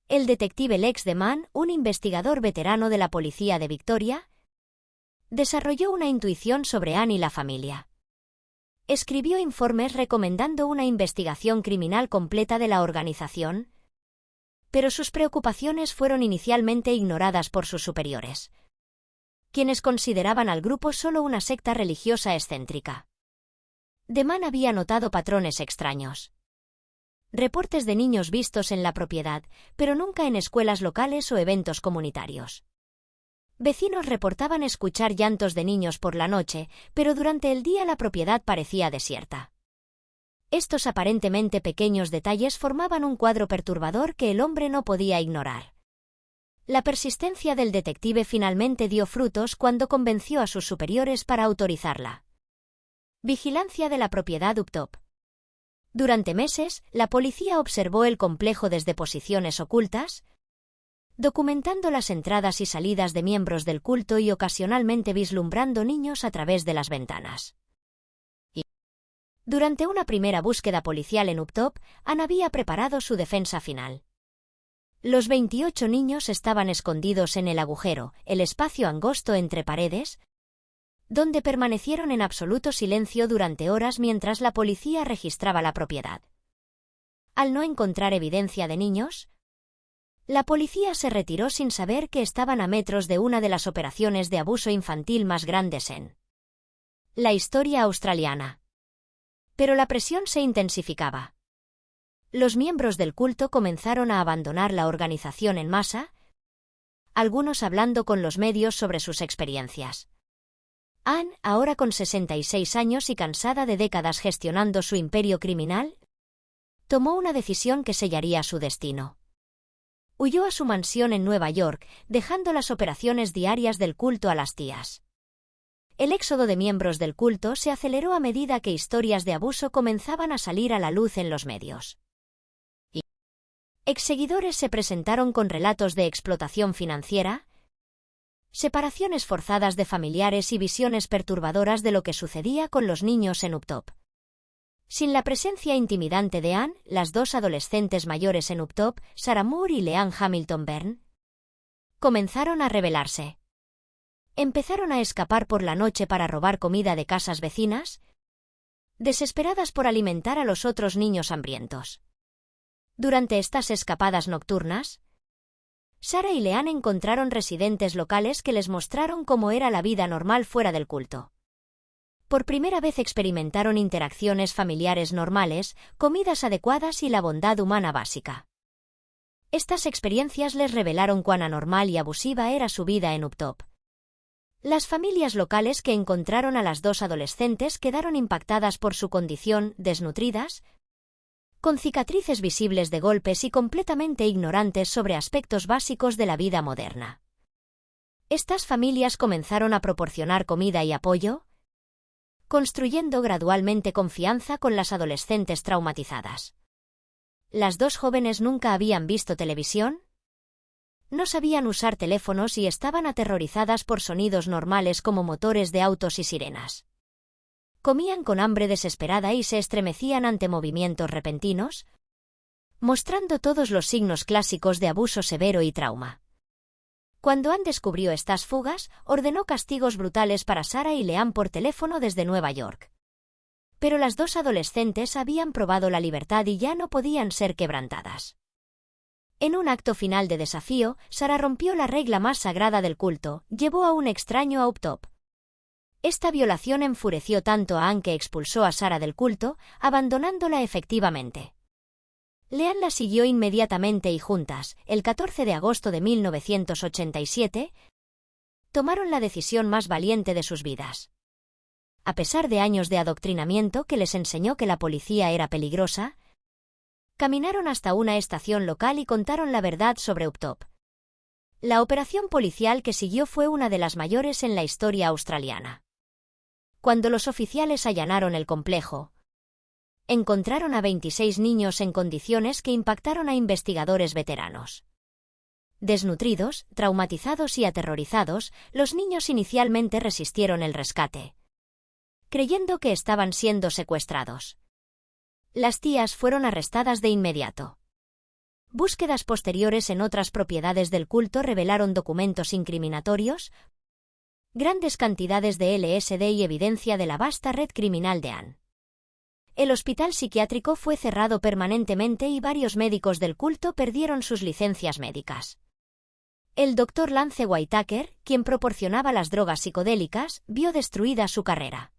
El detective Lex Deman, un investigador veterano de la policía de Victoria, desarrolló una intuición sobre Anne y la familia. Escribió informes recomendando una investigación criminal completa de la organización, pero sus preocupaciones fueron inicialmente ignoradas por sus superiores, quienes consideraban al grupo solo una secta religiosa excéntrica. Deman había notado patrones extraños. Reportes de niños vistos en la propiedad, pero nunca en escuelas locales o eventos comunitarios. Vecinos reportaban escuchar llantos de niños por la noche, pero durante el día la propiedad parecía desierta. Estos aparentemente pequeños detalles formaban un cuadro perturbador que el hombre no podía ignorar. La persistencia del detective finalmente dio frutos cuando convenció a sus superiores para autorizarla vigilancia de la propiedad Uptop. Durante meses, la policía observó el complejo desde posiciones ocultas, documentando las entradas y salidas de miembros del culto y ocasionalmente vislumbrando niños a través de las ventanas. Durante una primera búsqueda policial en Uptop, Anne había preparado su defensa final. Los 28 niños estaban escondidos en el agujero, el espacio angosto entre paredes, donde permanecieron en absoluto silencio durante horas mientras la policía registraba la propiedad. Al no encontrar evidencia de niños, la policía se retiró sin saber que estaban a metros de una de las operaciones de abuso infantil más grandes en la historia australiana. Pero la presión se intensificaba. Los miembros del culto comenzaron a abandonar la organización en masa, algunos hablando con los medios sobre sus experiencias. Anne, ahora con 66 años y cansada de décadas gestionando su imperio criminal, tomó una decisión que sellaría su destino. Huyó a su mansión en Nueva York, dejando las operaciones diarias del culto a las tías. El éxodo de miembros del culto se aceleró a medida que historias de abuso comenzaban a salir a la luz en los medios. Exseguidores se presentaron con relatos de explotación financiera, separaciones forzadas de familiares y visiones perturbadoras de lo que sucedía con los niños en Uptop. Sin la presencia intimidante de Anne, las dos adolescentes mayores en Uptop, Sarah Moore y Leanne Hamilton Byrne, comenzaron a rebelarse. Empezaron a escapar por la noche para robar comida de casas vecinas, desesperadas por alimentar a los otros niños hambrientos. Durante estas escapadas nocturnas, Sarah y Leanne encontraron residentes locales que les mostraron cómo era la vida normal fuera del culto. Por primera vez experimentaron interacciones familiares normales, comidas adecuadas y la bondad humana básica. Estas experiencias les revelaron cuán anormal y abusiva era su vida en Uptop. Las familias locales que encontraron a las dos adolescentes quedaron impactadas por su condición, desnutridas, con cicatrices visibles de golpes y completamente ignorantes sobre aspectos básicos de la vida moderna. Estas familias comenzaron a proporcionar comida y apoyo, construyendo gradualmente confianza con las adolescentes traumatizadas. Las dos jóvenes nunca habían visto televisión, no sabían usar teléfonos y estaban aterrorizadas por sonidos normales como motores de autos y sirenas. Comían con hambre desesperada y se estremecían ante movimientos repentinos, mostrando todos los signos clásicos de abuso severo y trauma. Cuando Ann descubrió estas fugas, ordenó castigos brutales para Sarah y Leanne por teléfono desde Nueva York. Pero las dos adolescentes habían probado la libertad y ya no podían ser quebrantadas. En un acto final de desafío, Sarah rompió la regla más sagrada del culto, llevó a un extraño a Uptop. Esta violación enfureció tanto a Ann que expulsó a Sarah del culto, abandonándola efectivamente. Leanne la siguió inmediatamente y juntas, el 14 de agosto de 1987, tomaron la decisión más valiente de sus vidas. A pesar de años de adoctrinamiento que les enseñó que la policía era peligrosa, caminaron hasta una estación local y contaron la verdad sobre Uptop. La operación policial que siguió fue una de las mayores en la historia australiana. Cuando los oficiales allanaron el complejo, encontraron a 26 niños en condiciones que impactaron a investigadores veteranos. Desnutridos, traumatizados y aterrorizados, los niños inicialmente resistieron el rescate, creyendo que estaban siendo secuestrados. Las tías fueron arrestadas de inmediato. Búsquedas posteriores en otras propiedades del culto revelaron documentos incriminatorios, grandes cantidades de LSD y evidencia de la vasta red criminal de Ann. El hospital psiquiátrico fue cerrado permanentemente y varios médicos del culto perdieron sus licencias médicas. El Dr. Lance Whitaker, quien proporcionaba las drogas psicodélicas, vio destruida su carrera.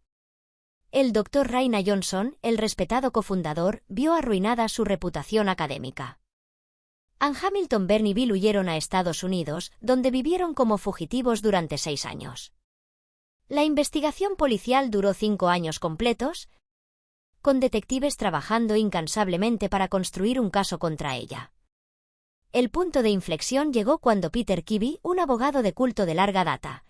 El Dr. Raina Johnson, el respetado cofundador, vio arruinada su reputación académica. Ann Hamilton Byrne y Bill huyeron a Estados Unidos, donde vivieron como fugitivos durante 6 años. La investigación policial duró 5 años completos, con detectives trabajando incansablemente para construir un caso contra ella. El punto de inflexión llegó cuando Peter Kibbe, un abogado de culto de larga data,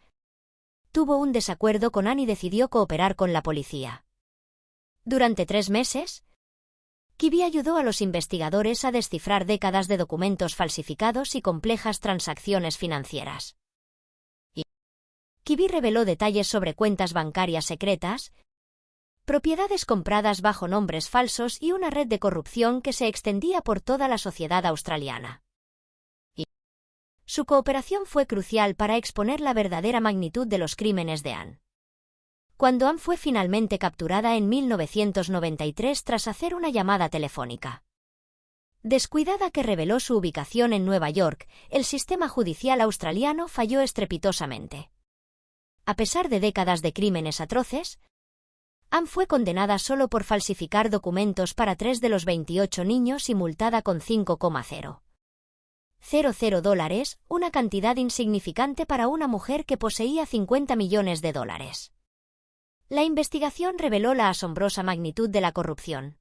tuvo un desacuerdo con Ann y decidió cooperar con la policía. Durante 3 meses, Kibbe ayudó a los investigadores a descifrar décadas de documentos falsificados y complejas transacciones financieras. Kibbe reveló detalles sobre cuentas bancarias secretas, propiedades compradas bajo nombres falsos y una red de corrupción que se extendía por toda la sociedad australiana. Su cooperación fue crucial para exponer la verdadera magnitud de los crímenes de Ann. Cuando Ann fue finalmente capturada en 1993 tras hacer una llamada telefónica descuidada que reveló su ubicación en Nueva York, el sistema judicial australiano falló estrepitosamente. A pesar de décadas de crímenes atroces, Ann fue condenada solo por falsificar documentos para 3 de los 28 niños y multada con $5,000 $00, una cantidad insignificante para una mujer que poseía $50 millones. La investigación reveló la asombrosa magnitud de la corrupción.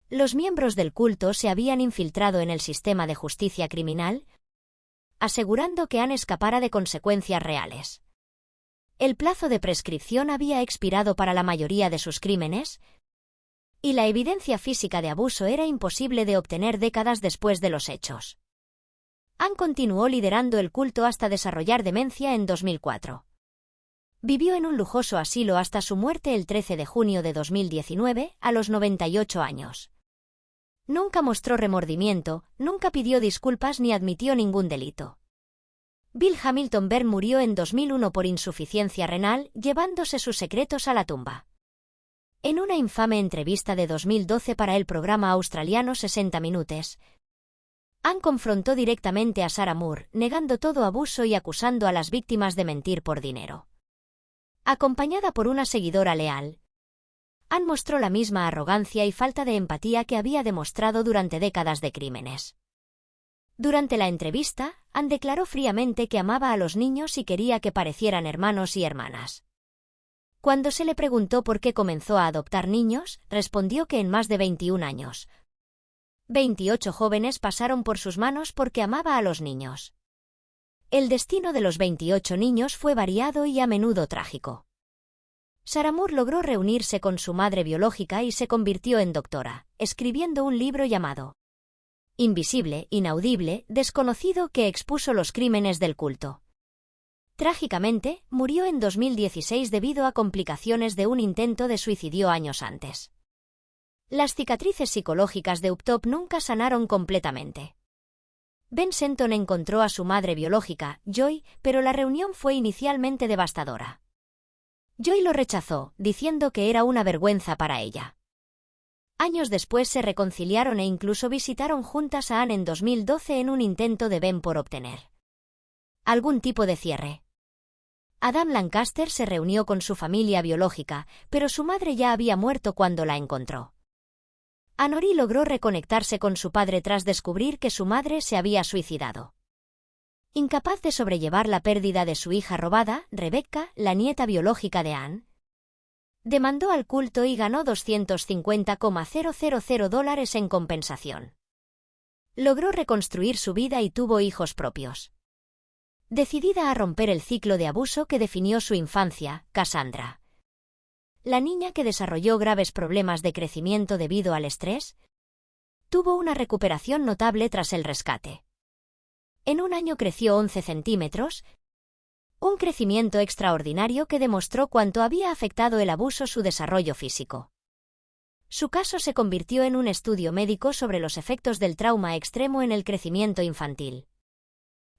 Los miembros del culto se habían infiltrado en el sistema de justicia criminal, asegurando que Ann escapara de consecuencias reales. El plazo de prescripción había expirado para la mayoría de sus crímenes, y la evidencia física de abuso era imposible de obtener décadas después de los hechos. Ann continuó liderando el culto hasta desarrollar demencia en 2004. Vivió en un lujoso asilo hasta su muerte el 13 de junio de 2019, a los 98 años. Nunca mostró remordimiento, nunca pidió disculpas ni admitió ningún delito. Bill Hamilton Byrne murió en 2001 por insuficiencia renal, llevándose sus secretos a la tumba. En una infame entrevista de 2012 para el programa australiano 60 Minutos, Ann confrontó directamente a Sarah Moore, negando todo abuso y acusando a las víctimas de mentir por dinero. Acompañada por una seguidora leal, Ann mostró la misma arrogancia y falta de empatía que había demostrado durante décadas de crímenes. Durante la entrevista, Ann declaró fríamente que amaba a los niños y quería que parecieran hermanos y hermanas. Cuando se le preguntó por qué comenzó a adoptar niños, respondió que en más de 21 años, 28 jóvenes pasaron por sus manos porque amaba a los niños. El destino de los 28 niños fue variado y a menudo trágico. Sarah Moore logró reunirse con su madre biológica y se convirtió en doctora, escribiendo un libro llamado Invisible, Inaudible, Desconocido, que expuso los crímenes del culto. Trágicamente, murió en 2016 debido a complicaciones de un intento de suicidio años antes. Las cicatrices psicológicas de Uptop nunca sanaron completamente. Ben Shenton encontró a su madre biológica, Joy, pero la reunión fue inicialmente devastadora. Joy lo rechazó, diciendo que era una vergüenza para ella. Años después se reconciliaron e incluso visitaron juntas a Anne en 2012 en un intento de Ben por obtener algún tipo de cierre. Adam Lancaster se reunió con su familia biológica, pero su madre ya había muerto cuando la encontró. Anne logró reconectarse con su padre tras descubrir que su madre se había suicidado. Incapaz de sobrellevar la pérdida de su hija robada, Rebecca, la nieta biológica de Anne, demandó al culto y ganó $250,000 en compensación. Logró reconstruir su vida y tuvo hijos propios. Decidida a romper el ciclo de abuso que definió su infancia, Cassandra, la niña que desarrolló graves problemas de crecimiento debido al estrés, tuvo una recuperación notable tras el rescate. En un año creció 11 centímetros, un crecimiento extraordinario que demostró cuánto había afectado el abuso su desarrollo físico. Su caso se convirtió en un estudio médico sobre los efectos del trauma extremo en el crecimiento infantil.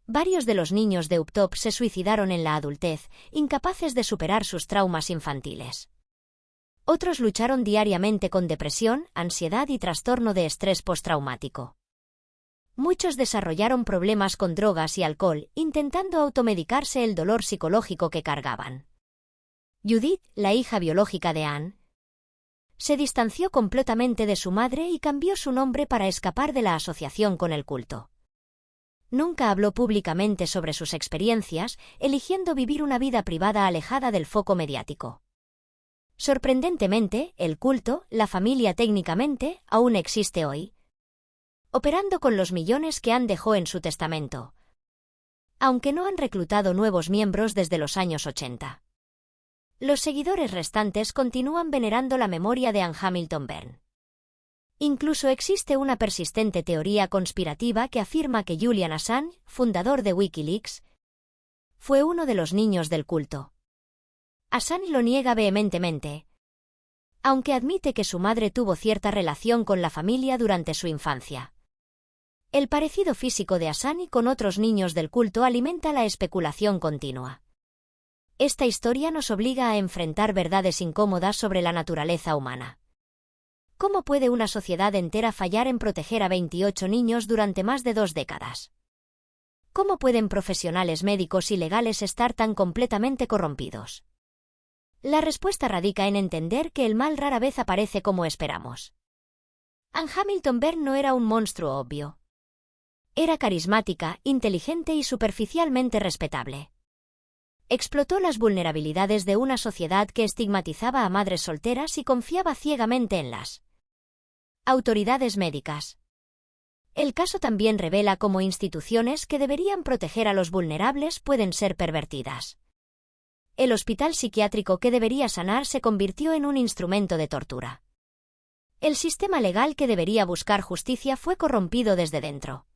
Varios de los niños de Uptop se suicidaron en la adultez, incapaces de superar sus traumas infantiles. Otros lucharon diariamente con depresión, ansiedad y trastorno de estrés postraumático. Muchos desarrollaron problemas con drogas y alcohol, intentando automedicarse el dolor psicológico que cargaban. Judith, la hija biológica de Anne, se distanció completamente de su madre y cambió su nombre para escapar de la asociación con el culto. Nunca habló públicamente sobre sus experiencias, eligiendo vivir una vida privada alejada del foco mediático. Sorprendentemente, el culto, la familia técnicamente, aún existe hoy, operando con los millones que Anne dejó en su testamento, aunque no han reclutado nuevos miembros desde los años 80. Los seguidores restantes continúan venerando la memoria de Anne Hamilton Byrne. Incluso existe una persistente teoría conspirativa que afirma que Julian Assange, fundador de Wikileaks, fue uno de los niños del culto. Assange lo niega vehementemente, aunque admite que su madre tuvo cierta relación con la familia durante su infancia. El parecido físico de Assange con otros niños del culto alimenta la especulación continua. Esta historia nos obliga a enfrentar verdades incómodas sobre la naturaleza humana. ¿Cómo puede una sociedad entera fallar en proteger a 28 niños durante más de 2 décadas? ¿Cómo pueden profesionales médicos y legales estar tan completamente corrompidos? La respuesta radica en entender que el mal rara vez aparece como esperamos. Anne Hamilton Byrne no era un monstruo obvio. Era carismática, inteligente y superficialmente respetable. Explotó las vulnerabilidades de una sociedad que estigmatizaba a madres solteras y confiaba ciegamente en las autoridades médicas. El caso también revela cómo instituciones que deberían proteger a los vulnerables pueden ser pervertidas. El hospital psiquiátrico que debería sanar se convirtió en un instrumento de tortura. El sistema legal que debería buscar justicia fue corrompido desde dentro.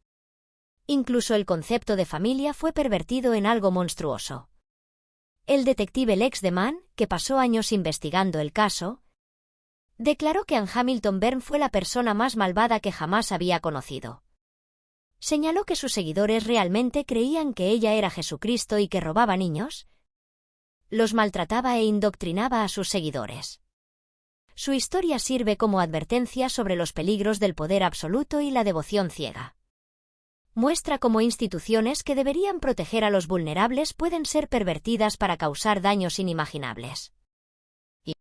Incluso el concepto de familia fue pervertido en algo monstruoso. El detective Lex DeMann, que pasó años investigando el caso, declaró que Anne Hamilton Byrne fue la persona más malvada que jamás había conocido. Señaló que sus seguidores realmente creían que ella era Jesucristo y que robaba niños, los maltrataba e indoctrinaba a sus seguidores. Su historia sirve como advertencia sobre los peligros del poder absoluto y la devoción ciega. Muestra cómo instituciones que deberían proteger a los vulnerables pueden ser pervertidas para causar daños inimaginables. Y,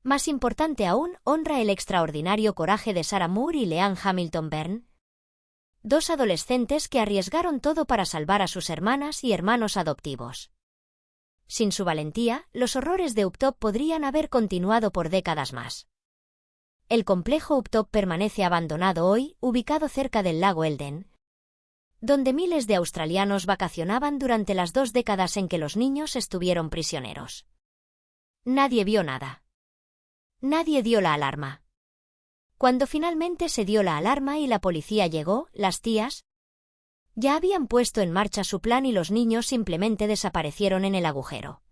más importante aún, honra el extraordinario coraje de Sarah Moore y Leanne Hamilton Byrne, 2 adolescentes que arriesgaron todo para salvar a sus hermanas y hermanos adoptivos. Sin su valentía, los horrores de Uptop podrían haber continuado por décadas más. El complejo Uptop permanece abandonado hoy, ubicado cerca del lago Eldon, donde miles de australianos vacacionaban durante las 2 décadas en que los niños estuvieron prisioneros. Nadie vio nada. Nadie dio la alarma. Cuando finalmente se dio la alarma y la policía llegó, las tías ya habían puesto en marcha su plan y los niños simplemente desaparecieron en el agujero.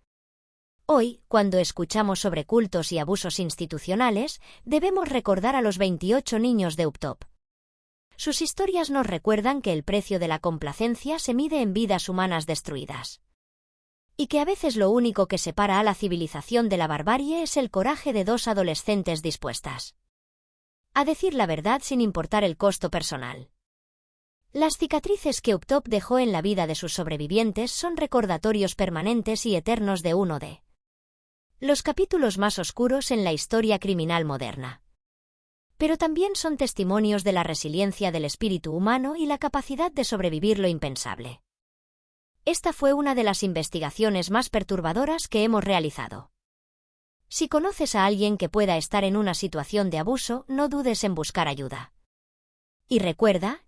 Hoy, cuando escuchamos sobre cultos y abusos institucionales, debemos recordar a los 28 niños de Uptop. Sus historias nos recuerdan que el precio de la complacencia se mide en vidas humanas destruidas. Y que a veces lo único que separa a la civilización de la barbarie es el coraje de 2 adolescentes dispuestas a decir la verdad sin importar el costo personal. Las cicatrices que Uptop dejó en la vida de sus sobrevivientes son recordatorios permanentes y eternos de uno de los capítulos más oscuros en la historia criminal moderna. Pero también son testimonios de la resiliencia del espíritu humano y la capacidad de sobrevivir lo impensable. Esta fue una de las investigaciones más perturbadoras que hemos realizado. Si conoces a alguien que pueda estar en una situación de abuso, no dudes en buscar ayuda. Y recuerda,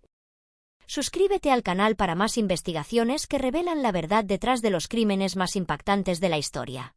suscríbete al canal para más investigaciones que revelan la verdad detrás de los crímenes más impactantes de la historia.